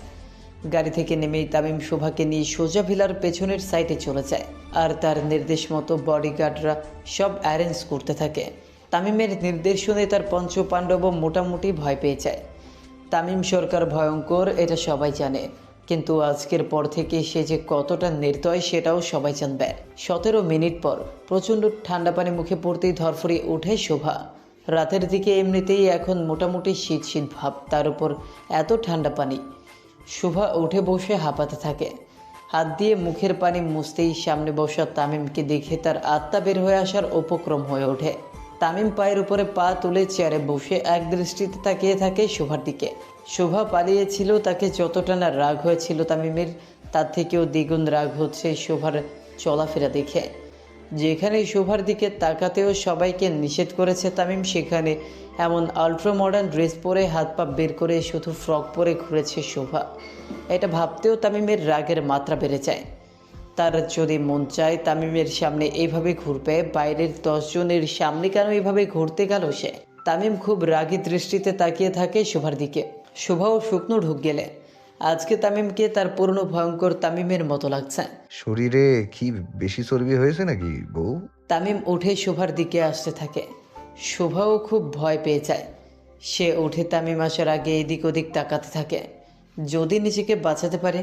[SPEAKER 3] গাড়ি থেকে নেমেই তামিম শোভাকে নিয়ে সোজা ভিলার পেছনের সাইডে চলে যায়, আর তার নির্দেশ মতো বডিগার্ডরা সব অ্যারেঞ্জ করতে থাকে। তামিমের নির্দেশ শুনে তার পঞ্চপাণ্ডবও মোটামুটি ভয় পেয়ে যায়। তামিম সরকার ভয়ঙ্কর এটা সবাই জানে, কিন্তু আজকের পর থেকে সে যে কতটা নির্দয় সেটাও সবাই জানবে। 17 মিনিট পর প্রচণ্ড ঠান্ডা পানি মুখে পড়তেই ধরফড়িয়ে ওঠে শোভা। রাতের দিকে এমনিতেই এখন মোটামুটি শীত শীত ভাব, তার উপর এত ঠান্ডা পানি। শোভা উঠে বসে হাঁপাতে থাকে। হাত দিয়ে মুখের পানি মুছতেই সামনে বসা তামিমকে দেখে তার আত্মা বের হয়ে আসার উপক্রম হয়ে ওঠে। তামিম পায়ের উপরে পা তুলে চেয়ারে বসে এক দৃষ্টিতে তাকিয়ে থাকে শোভার দিকে। শোভা পালিয়েছিল, তাকে যতটা না রাগ হয়েছিল তামিমের, তার থেকেও দ্বিগুণ রাগ হচ্ছে শোভার চলাফেরা দেখে। যেখানে শোভার দিকে তাকাতেও সবাইকে নিষেধ করেছে তামিম, সেখানে এমন আলট্রা মডার্ন ড্রেস পরে হাত পা বের করে শুধু ফ্রক পরে ঘুরেছে শোভা। এটা ভাবতেও তামিমের রাগের মাত্রা বেড়ে যায়। তার যদি মন চায় তামিমের সামনে এইভাবে ঘুরবে, বাইরের 10 জনের সামনে কেন এইভাবে ঘুরতে গেল সে? তামিম খুব রাগী দৃষ্টিতে তাকিয়ে থাকে শোভার দিকে। শোভাও শুকনো ঢুক গেলে আজকে তামিমকে তার পুরনো ভয়ঙ্কর তামিমের মতো লাগছে।
[SPEAKER 1] শরীরে কি বেশি চর্বি হয়েছে নাকি বউ?
[SPEAKER 3] তামিম উঠে শোভার দিকে আসতে থাকে। শোভাও খুব ভয় পেয়ে যায়। সে উঠে তামিম আসার আগে এদিক ওদিক তাকাতে থাকে, যদি নিজেকে বাঁচাতে পারে।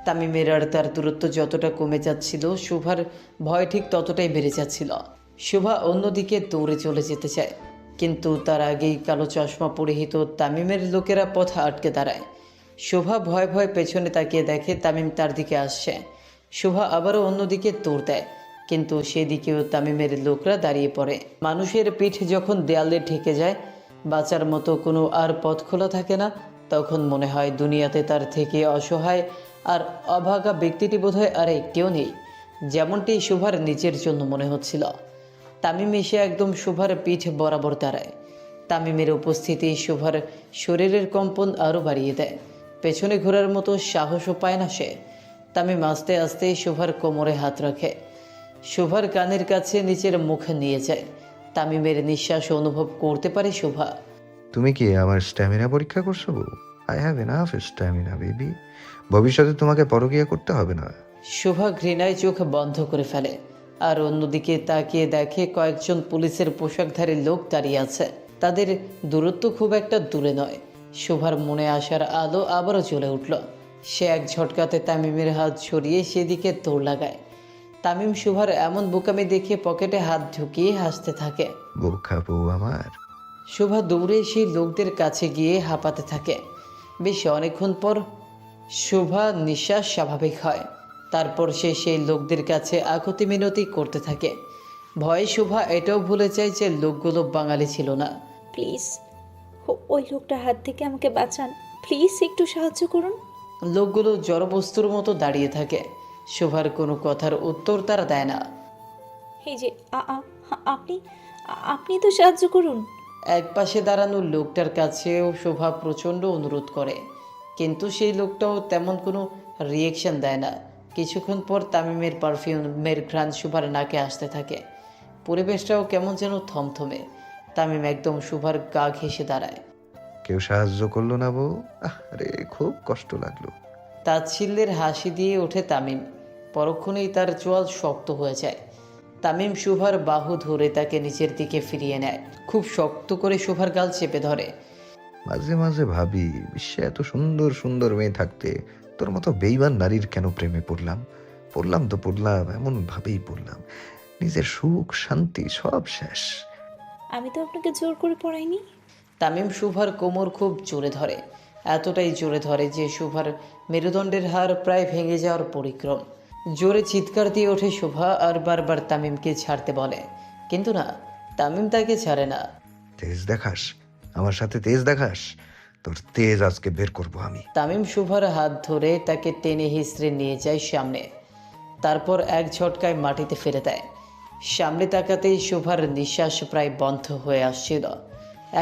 [SPEAKER 3] তামিমের আর তার দূরত্ব যতটা কমে যাচ্ছিল, শোভার ভয় ঠিক ততটাই বেড়ে যাচ্ছিল। শোভা অন্যদিকে দৌড়ে চলে যেতে চায়, কিন্তু তার আগেই কালো চশমা পরিহিত তামিমের লোকেরা পথ আটকে দাঁড়ায়। শোভা ভয় ভয় পেছনে তাকিয়ে দেখে তামিম তার দিকে আসছে। শোভা আবারও অন্যদিকে দৌড় দেয়, কিন্তু সেদিকেও তামিমের লোকরা দাঁড়িয়ে পড়ে। মানুষের পিঠ যখন দেয়ালে ঠেকে যায়, বাঁচার মতো কোনো আর পথ খোলা থাকে না, তখন মনে হয় দুনিয়াতে তার থেকে অসহায় আর অভাগা ব্যক্তিটি বোধহয় আর একটিও নেই, যেমনটি শোভার নিজের জন্য মনে হচ্ছিল। তামিম এসে একদম শোভার পিঠ বরাবর দাঁড়ায়। তামিমের উপস্থিতি শোভার শরীরের কম্পন আরও বাড়িয়ে দেয়। পেছনে ঘোরার মতো সাহসও পায় না সে। তামিম আস্তে আস্তে শোভার কোমরে হাত রাখে, শোভার কানের কাছে নিচের মুখ নিয়ে যায়। তামিমের নিঃশ্বাস অনুভব করতে পারে শোভা।
[SPEAKER 1] তুমি কি আমার স্ট্যামিনা পরীক্ষা করছো বউ? I have enough stamina baby. ভবিষ্যতে তোমাকে পরকীয়া করতে হবে না।
[SPEAKER 3] শোভা ঘৃণায় চোখ বন্ধ করে ফেলে আর অন্যদিকে তাকিয়ে দেখে কয়েকজন পুলিশের পোশাকধারী লোক দাঁড়িয়ে আছে। তাদের দূরত্ব খুব একটা দূরে নয়। শোভার মনে আসার আলো আবারও জ্বলে উঠল। সে এক ঝটকাতে তামিমের হাত ছড়িয়ে সেদিকে দৌড় লাগায়। তামিম শোভার এমন বোকামি দেখে পকেটে হাত ঢুকিয়ে হাসতে থাকে।
[SPEAKER 1] বোকা বউ আমার।
[SPEAKER 3] শোভা দৌড়ে সেই লোকদের কাছে গিয়ে হাঁপাতে থাকে। বেশ অনেকক্ষণ পর শোভা নিঃশ্বাস স্বাভাবিক হয়। তারপর সে সেই লোকদের কাছে আকুতি মিনতি করতে থাকে। ভয়ে শোভা এটাও ভুলে যায় যে লোকগুলো বাঙালি ছিল না।
[SPEAKER 4] প্লিজ ওই লোকটার হাত থেকে আমাকে বাঁচান, প্লিজ একটু সাহায্য করুন।
[SPEAKER 3] লোকগুলো জড়বস্তুর মতো দাঁড়িয়ে থাকে। শোভার কোনো কথার উত্তর তারা দেয় না।
[SPEAKER 4] এই যে আপনি আপনি তো সাহায্য করুন।
[SPEAKER 3] এক পাশে দাঁড়ানো লোকটার কাছেও শোভা প্রচণ্ড অনুরোধ করে, কিন্তু সেই লোকটাও তেমন কোনো রিয়েকশন দেয় না। কিছুক্ষণ পর তামিমের পারফিউমের ঘ্রাণ শোভার নাকে আসতে থাকে। পরিবেশটাও কেমন যেন থমথমে। তামিম একদম শোভার গা ঘেঁষে দাঁড়ায়।
[SPEAKER 1] কেউ সাহায্য করলো না বউ? আরে খুব কষ্ট লাগলো।
[SPEAKER 3] তাচ্ছিল্যের হাসি দিয়ে ওঠে তামিম। পরক্ষণেই তার চোয়াল শক্ত হয়ে যায়। তামিম শোভার বাহু ধরে তাকে নিচের দিকে ফিরিয়ে নেয়। খুব শক্ত করে শোভার গাল চেপে ধরে।
[SPEAKER 1] মাঝে মাঝে ভাবি, বিশ্বে এত সুন্দর সুন্দর মেয়ে থাকতে তোর মতো বেইমান নারীর কেন প্রেমে পড়লাম। পড়লাম, এমন ভাবেই পড়লাম। নিজের সুখ শান্তি সব শেষ।
[SPEAKER 4] আমি তো আপনাকে জোর করে পড়াইনি।
[SPEAKER 3] তামিম শোভার কোমর খুব জোরে ধরে, এতটাই জোরে ধরে যে শোভার মেরুদণ্ডের হাড় প্রায় ভেঙে যাওয়ার পরিক্রম। জোরে চিৎকার দিয়ে ওঠে শোভা আর বারবার তামিমকে ছাড়তে বলে, কিন্তু না, তামিম তাকে ছাড়ে না।
[SPEAKER 1] তেজ দেখাস, আমার সাথে তেজ দেখাস, তোর তেজ আজকে বের করবো আমি।
[SPEAKER 3] তামিম শোভার হাত ধরে তাকে টেনে হিঁচড়ে নিয়ে যায় সামনে। তারপর এক ঝটকায় মাটিতে ফেলে দেয়। সামনে তাকাতেই শোভার নিঃশ্বাস প্রায় বন্ধ হয়ে আসছিল।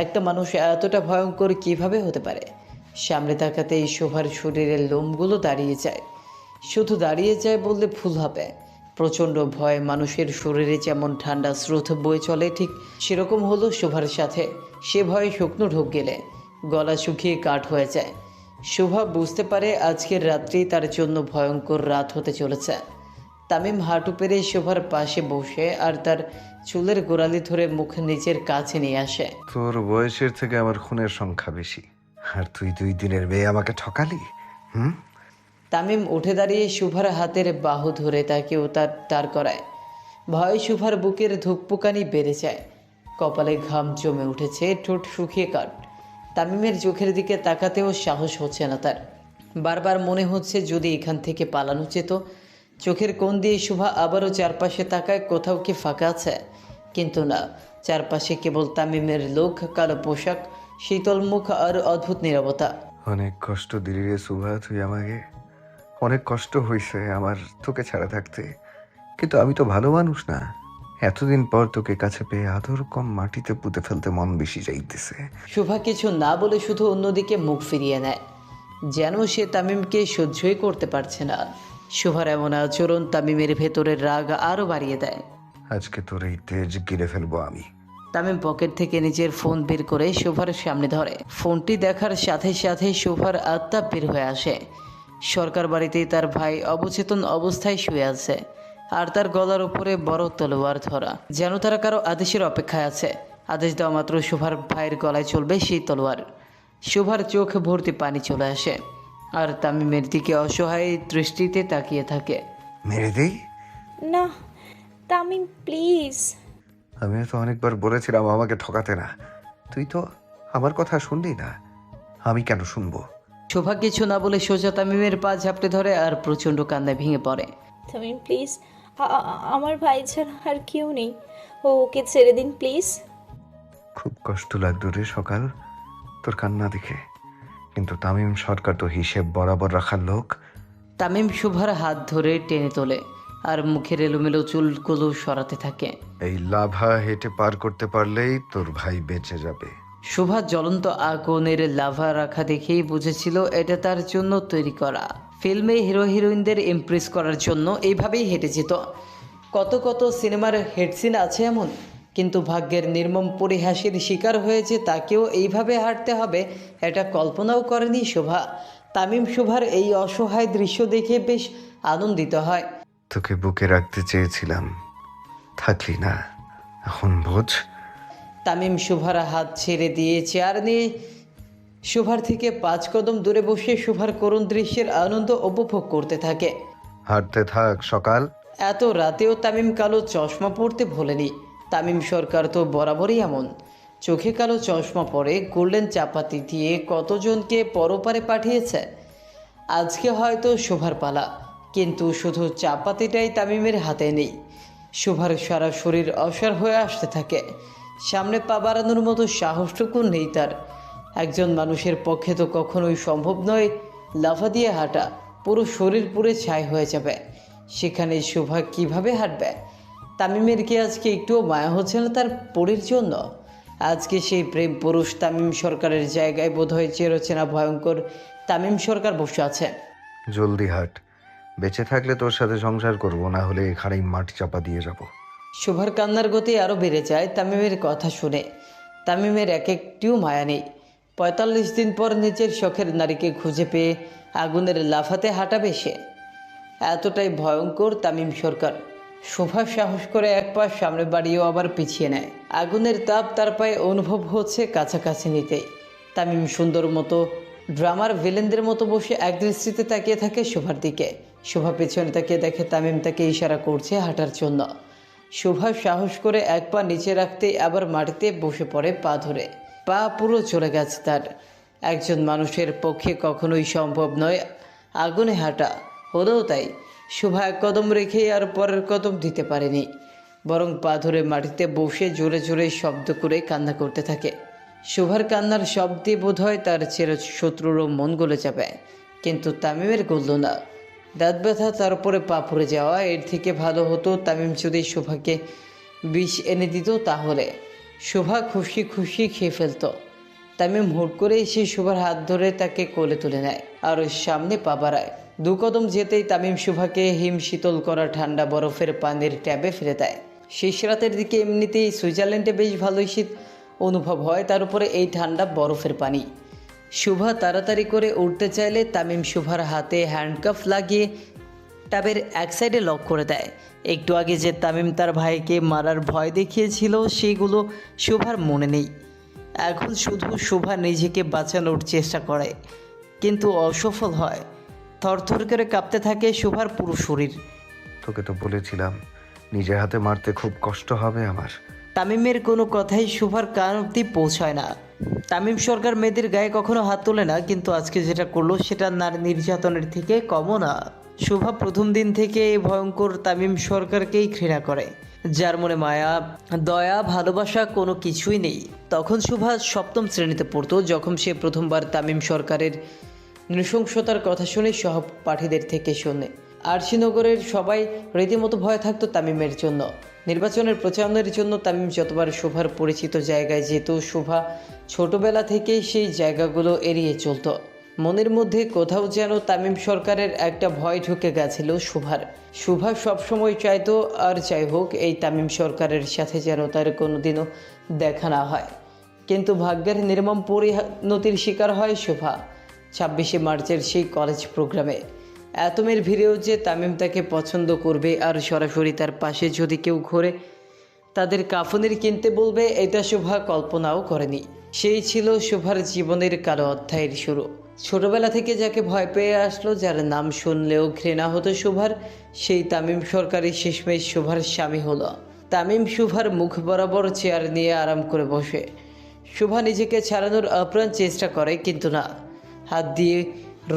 [SPEAKER 3] একটা মানুষ এতটা ভয়ঙ্কর কিভাবে হতে পারে? সামনে তাকাতেই শোভার শরীরের লোমগুলো দাঁড়িয়ে যায়। শুধু দাঁড়িয়ে যায় বললে ভুল হবে। প্রচণ্ড ভয় মানুষের শরীরে যেমন ঠান্ডা স্রোত বয়ে চলে, ঠিক সেরকম হলো শোভার সাথে। সে ভয়ে শুকনো ঢোক গেলে গলা শুকিয়ে কাঠ হয়ে যায়। শোভা বুঝতে পারে আজকের রাত্রি তার জন্য ভয়ঙ্কর রাত হতে চলেছে। তামিম হাঁটু পেরে শোভার পাশে বসে আর তার চুলের গোড়ালি ধরে মুখ নিজের কাছে নিয়ে আসে।
[SPEAKER 1] তোর বয়সের থেকে আমার খুনের সংখ্যা বেশি, আর তুই 2 দিনের মেয়ে আমাকে ঠকালি।
[SPEAKER 3] তামিম উঠে দাঁড়িয়ে শোভার হাতের বাহু ধরে তাকেও তার দাঁড় করায়। ভয়ে শোভার বুকের ধুকপুকানি বেড়ে যায়। কপালে ঘাম জমে উঠেছে, ঠোঁট শুকিয়ে কাট। তামিমের চোখের দিকে তাকাতেও সাহস হচ্ছে না তার। বারবার মনে হচ্ছে যদি এখান থেকে পালানো যেত। চোখের কোণ দিয়ে শোভা আবারও চারপাশে তাকায়, কোথাও কি ফাঁকা আছে, কিন্তু না, চারপাশে কেবল তামিমের লোক, কালো পোশাক, শীতল মুখ আর অদ্ভুত নীরবতা।
[SPEAKER 1] অনেক কষ্ট দিলি রে সুভা তুই আমাকে, অনেক কষ্ট হয়েছে আমার তোকে ছাড়া থাকতে, কিন্তু আমি তো ভালো মানুষ না। এতদিন পর তোকে কাছে পেয়ে আদর কম মাটিতে পুঁতে ফেলতে মন বেশি যাইতেছে।
[SPEAKER 3] শোভা কিছু না বলে শুধু অন্যদিকে মুখ ফিরিয়ে নেয়, যেন সে তামিমকে সহ্যই করতে পারছে না। শোভার এমন আচরণ তামিমের ভেতরের রাগ আরও বাড়িয়ে দেয়।
[SPEAKER 1] আজকে তোর এই তেজ গিলে ফেলবো আমি।
[SPEAKER 3] তামিম পকেট থেকে নিজের ফোন বের করে শোভার সামনে ধরে। ফোনটি দেখার সাথে সাথে শোভার আত্মা বের হয়ে আসে। সরকার বাড়িতেই তার ভাই অবচেতন অবস্থায় শুয়ে আছে, আর তার গলার উপরে বড় তলোয়ার ধরা, যেন তারা কারো আদেশের অপেক্ষায় আছে। আদেশ দেওয়া মাত্র শোভার ভাইয়ের গলায় চলবে সেই তলোয়ার। শোভার চোখ ভর্তি পানি চলে আসে আর তামিমের দিকে অসহায় দৃষ্টিতে তাকিয়ে থাকে।
[SPEAKER 1] মেরে দেই?
[SPEAKER 4] না তামিম প্লিজ।
[SPEAKER 1] আমি তো অনেকবার বলেছিলাম আমাকে ঠকাতে না, তুই তো আমার কথা শুনলি না। আমি কেন শুনবো?
[SPEAKER 3] শোভা কিছু না বলে সোজা তামিমের পা ঝাপটে ধরে আর প্রচণ্ড কান্নায় ভেঙে পড়ে।
[SPEAKER 4] তামিম প্লিজ, আমার ভাই ছাড়া আর কেউ নেই, ওকে ছেড়ে দিন প্লিজ।
[SPEAKER 1] খুব কষ্ট লাগলো রে সকাল তোর কান্না দেখে, কিন্তু তামিম সরকার তো হিসেব বরাবর রাখার লোক।
[SPEAKER 3] তামিম শোভার হাত ধরে টেনে তোলে আর মুখের এলোমেলো চুলগুলো সরাতে থাকে।
[SPEAKER 1] এই লাভা হেঁটে পার করতে পারলেই তোর ভাই বেঁচে যাবে।
[SPEAKER 3] শোভা জ্বলন্ত আগুনের লাভা রাখা দেখেই বুঝেছিল এটা তার জন্য তৈরি করা। ফিল্মে হিরো হিরোইনদের ইমপ্রেস করার জন্য এইভাবেই হেঁটে যেত। কত কত সিনেমার হেড সিন আছে এমন, কিন্তু ভাগ্যের নির্মম পরিহাসের শিকার হয়েছে তাকেও এইভাবে হাঁটতে হবে এটা কল্পনাও করেনি শোভা। তামিম শোভার এই অসহায় দৃশ্য দেখে বেশ আনন্দিত হয়।
[SPEAKER 1] তোকে বুকে রাখতে চেয়েছিলাম, থাকলি না, এখন বোঝ।
[SPEAKER 3] তামিম শোভার হাত ছেড়ে দিয়ে চেয়ার নিয়ে শোভার থেকে 5 কদম দূরে বসে শোভার করুণ দৃশ্যের আনন্দ উপভোগ করতে থাকে।
[SPEAKER 1] হাঁটতে থাক সকাল।
[SPEAKER 3] এত রাতেও তামিম কালো চশমা পরতে ভোলেনি। তামিম সরকার তো বরাবরই এমন, চোখে কালো চশমা পরে গোল্ডেন চাপাতি দিয়ে কতজনকে পরপারে পাঠিয়েছে। আজকে হয়তো শোভার পালা, কিন্তু শুধু চাপাতিটাই তামিমের হাতে নেই। শোভার সারা শরীর অসাড় হয়ে আসতে থাকে, সামনে পা বাড়ানোর মতো সাহসটুকু নেই তার। একজন মানুষের পক্ষে তো কখনোই সম্ভব নয় লাফা দিয়ে হাঁটা, পুরো শরীর পুরে ছাই হয়ে যাবে, সেখানে শোভা কিভাবে হাঁটবে? তামিমের কি আজকে একটুও মায়া হচ্ছে না তার পরীর জন্য? আজকে সেই প্রেম পুরুষ তামিম সরকারের জায়গায় বোধহয় চেরোচেনা ভয়ঙ্কর তামিম সরকার বসে আছে।
[SPEAKER 1] জলদি হাঁট, বেঁচে থাকলে তোর সাথে সংসার করব, না হলে এখানেই মাটি চাপা দিয়ে যাব।
[SPEAKER 3] শোভার কান্নার গতি আরও বেড়ে যায় তামিমের কথা শুনে। তামিমের এক একটিও মায়া নেই। 45 দিন পর নিজের শখের নারীকে খুঁজে পেয়ে আগুনের লাফাতে হাঁটাবে সে। এতটাই ভয়ঙ্কর তামিম সরকার। শোভা সাহস করে এক পা সামনে বাড়িয়েও আবার পিছিয়ে নেয়। আগুনের তাপ তার পায়ে অনুভব হচ্ছে কাছাকাছি নিতেই। তামিম সুন্দর মতো ড্রামার ভিলেনদের মতো বসে একদৃষ্টিতে তাকিয়ে থাকে শোভার দিকে। শোভা পেছনে তাকিয়ে দেখে তামিম তাকে ইশারা করছে হাঁটার জন্য। শোভা সাহস করে এক পা নিচে রাখতে আবার মাটিতে বসে পড়ে পা ধরে। পা পুরো চলে গেছে তার। একজন মানুষের পক্ষে কখনোই সম্ভব নয় আগুনে হাঁটা, হলেও তাই শোভা এক কদম রেখেই আর পরের কদম দিতে পারেনি, বরং পা ধরে মাটিতে বসে জোরে জোরে শব্দ করে কান্না করতে থাকে। শোভার কান্নার শব্দে বোধ হয় তার শত্রুরও মন গলে যাবে, কিন্তু তামিমের গলল না। দাঁত ব্যথা, তার উপরে পা পড়ে যাওয়া, এর থেকে ভালো হতো তামিম যদি শোভাকে বিষ এনে দিত, তাহলে শোভা খুশি খুশি খেয়ে ফেলত। তামিম হুট করে এসে শোভার হাত ধরে তাকে কোলে তুলে নেয় আর ওর সামনে পা বাড়ায়। 2 কদম যেতেই তামিম শোভাকে হিম শীতল করা ঠান্ডা বরফের পানির ট্যাবে ফেলে দেয়। শেষ রাতের দিকে এমনিতেই সুইজারল্যান্ডে বেশ ভালোই শীত অনুভব হয়, তার উপরে এই ঠান্ডা বরফের পানি। শোভা তাড়াতাড়ি করে উঠতে চাইলে তামিম শোভার হাতে হ্যান্ডকাফ লাগিয়ে ট্যাবের এক সাইডে লক করে দেয়। একটু আগে যে তামিম তার ভাইকে মারার ভয় দেখিয়েছিল সেগুলো শোভার মনে নেই। এখন শুধু শোভা নিজেকে বাঁচানোর চেষ্টা করে, কিন্তু অসফল হয়। থরথর করে কাঁপতে থাকে শোভার পুরো শরীর।
[SPEAKER 1] তোকে তো বলেছিলাম নিজের হাতে মারতে খুব কষ্ট হবে আমার।
[SPEAKER 3] তামিমের কোনো কথাই শোভার কান অবধি পৌঁছায় না। তামিম সরকার মেয়েদের গায়ে কখনো হাত তোলে না, কিন্তু আজকে যেটা করলো সেটা নারী নির্যাতনের থেকে কমও না। শোভা প্রথম দিন থেকে এই ভয়ঙ্কর তামিম সরকারকেই ঘৃণা করে, যার মনে মায়া, দয়া, ভালোবাসা কোনো কিছুই নেই। তখন শোভা 7ম শ্রেণীতে পড়তো যখন সে প্রথমবার তামিম সরকারের নৃশংসতার কথা শুনে সহপাঠীদের থেকে শোনে। আরশিনগরের সবাই রীতিমতো ভয় থাকতো তামিমের জন্য। নির্বাচনের প্রচারণের জন্য তামিম যতবার শোভার পরিচিত জায়গায় যেত, শোভা ছোটবেলা থেকেই সেই জায়গাগুলো এড়িয়ে চলত। মনের মধ্যে কোথাও যেন তামিম সরকারের একটা ভয় ঢুকে গেছিল শোভা সবসময় চাইতো, আর যাই হোক, এই তামিম সরকারের সাথে যেন তার কোনোদিনও দেখা না হয়। কিন্তু ভাগ্যের নির্মম পরিণতির শিকার হয় শোভা 26শে মার্চের সেই কলেজ প্রোগ্রামে। এতমের ভিড়েও যে তামিম তাকে পছন্দ করবে আর সরাসরি তার পাশে যদি কেউ ঘোরে তাদের কাফনের কিনতে বলবে, এটা শোভা কল্পনাও করেনি। সেই ছিল শোভার জীবনের কালো অধ্যায়ের শুরু। ছোটবেলা থেকে যাকে ভয় পেয়ে আসলো, যার নাম শুনলেও ঘৃণা হতো শোভার, সেই তামিম সরকারি শেষমেশ শোভার স্বামী হলো। তামিম শোভার মুখ বরাবর চেয়ার নিয়ে আরাম করে বসে। শোভা নিজেকে ছাড়ানোর আপ্রাণ চেষ্টা করে, কিন্তু না, হাত দিয়ে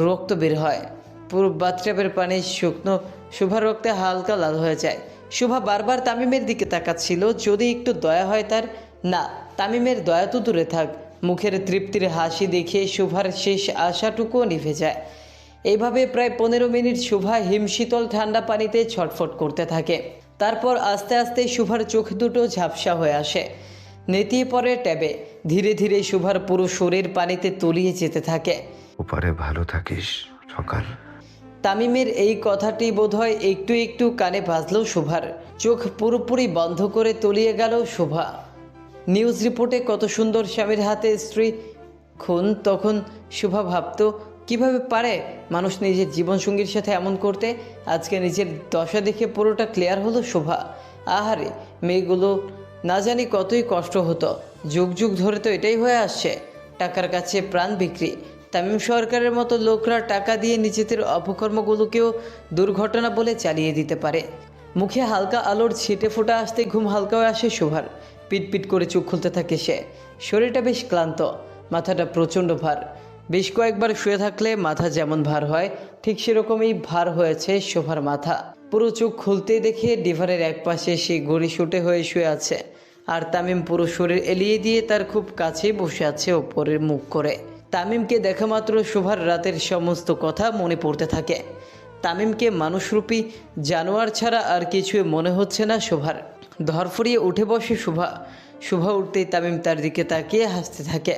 [SPEAKER 3] রক্ত বের হয়। পুরো বাথটাবের পানি শুকনো, শোভার রক্তে হালকা লাল হয়ে যায়। শোভা বারবার তামিমের দিকে তাকাচ্ছিল, যদি একটু দয়া হয় তার। না, তামিমের দয়া তো দূরে থাক, মুখের তৃপ্তির হাসি দেখে শোভার শেষ আশাটুকুও নিভে যায়। এইভাবে প্রায় 15 মিনিট শোভা হিমশীতল ঠান্ডা পানিতে ছটফট করতে থাকে। তারপর আস্তে আস্তে শোভার চোখ দুটো ঝাপসা হয়ে আসে, নেতিয়ে পড়ে ট্যাবে। ধীরে ধীরে শোভার পুরো শরীর পানিতে তলিয়ে যেতে থাকে।
[SPEAKER 1] ওপারে ভালো থাকিস সকাল।
[SPEAKER 3] তামিমের এই কথাটি বোধহয় একটু একটু কানে বাজলো শোভার। চোখ পুরোপুরি বন্ধ করে তলিয়ে গেল শোভা। নিউজ রিপোর্টে কত সুন্দর স্বামীর হাতে স্ত্রী খুন, তখন শোভা ভাবতো কিভাবে পারে মানুষ নিজের জীবনসঙ্গীর সাথে এমন করতে। আজকে নিজের দশা দেখে পুরোটা ক্লিয়ার হলো শোভা। আহারে, মেয়েগুলো না জানি কতই কষ্ট হতো, যুগ যুগ ধরে তো এটাই হয়ে আসছে, টাকার কাছে প্রাণ বিক্রি। তামিম সরকারের মতো লোকরা টাকা দিয়ে নিজেদের অপকর্মগুলোকেও দুর্ঘটনা বলে চালিয়ে দিতে পারে। মুখে হালকা আলোর ছিটে ফোটা আসতে ঘুম হালকা হয়ে আসে শোভার। পিটপিট করে চোখ খুলতে থাকে সে। শরীরটা বেশ ক্লান্ত, মাথাটা প্রচণ্ড ভার। বেশ কয়েকবার শুয়ে থাকলে মাথা যেমন ভার হয় ঠিক সেরকমই ভার হয়েছে শোভার মাথা। পুরো চোখ খুলতেই দেখে ডিভারের একপাশে সে গড়ি শুটে হয়ে শুয়ে আছে, আর তামিম পুরো শরীর এলিয়ে দিয়ে তার খুব কাছেই বসে আছে ওপরের মুখ করে। তামিমকে দেখা মাত্র শোভার রাতের সমস্ত কথা মনে পড়তে থাকে। তামিমকে মানুষরূপী জানোয়ার ছাড়া আর কিছুই মনে হচ্ছে না শোভার। ধরফরিয়ে উঠে বসে শোভা। শোভা উঠতেই তামিম তার দিকে তাকিয়ে হাসতে থাকে।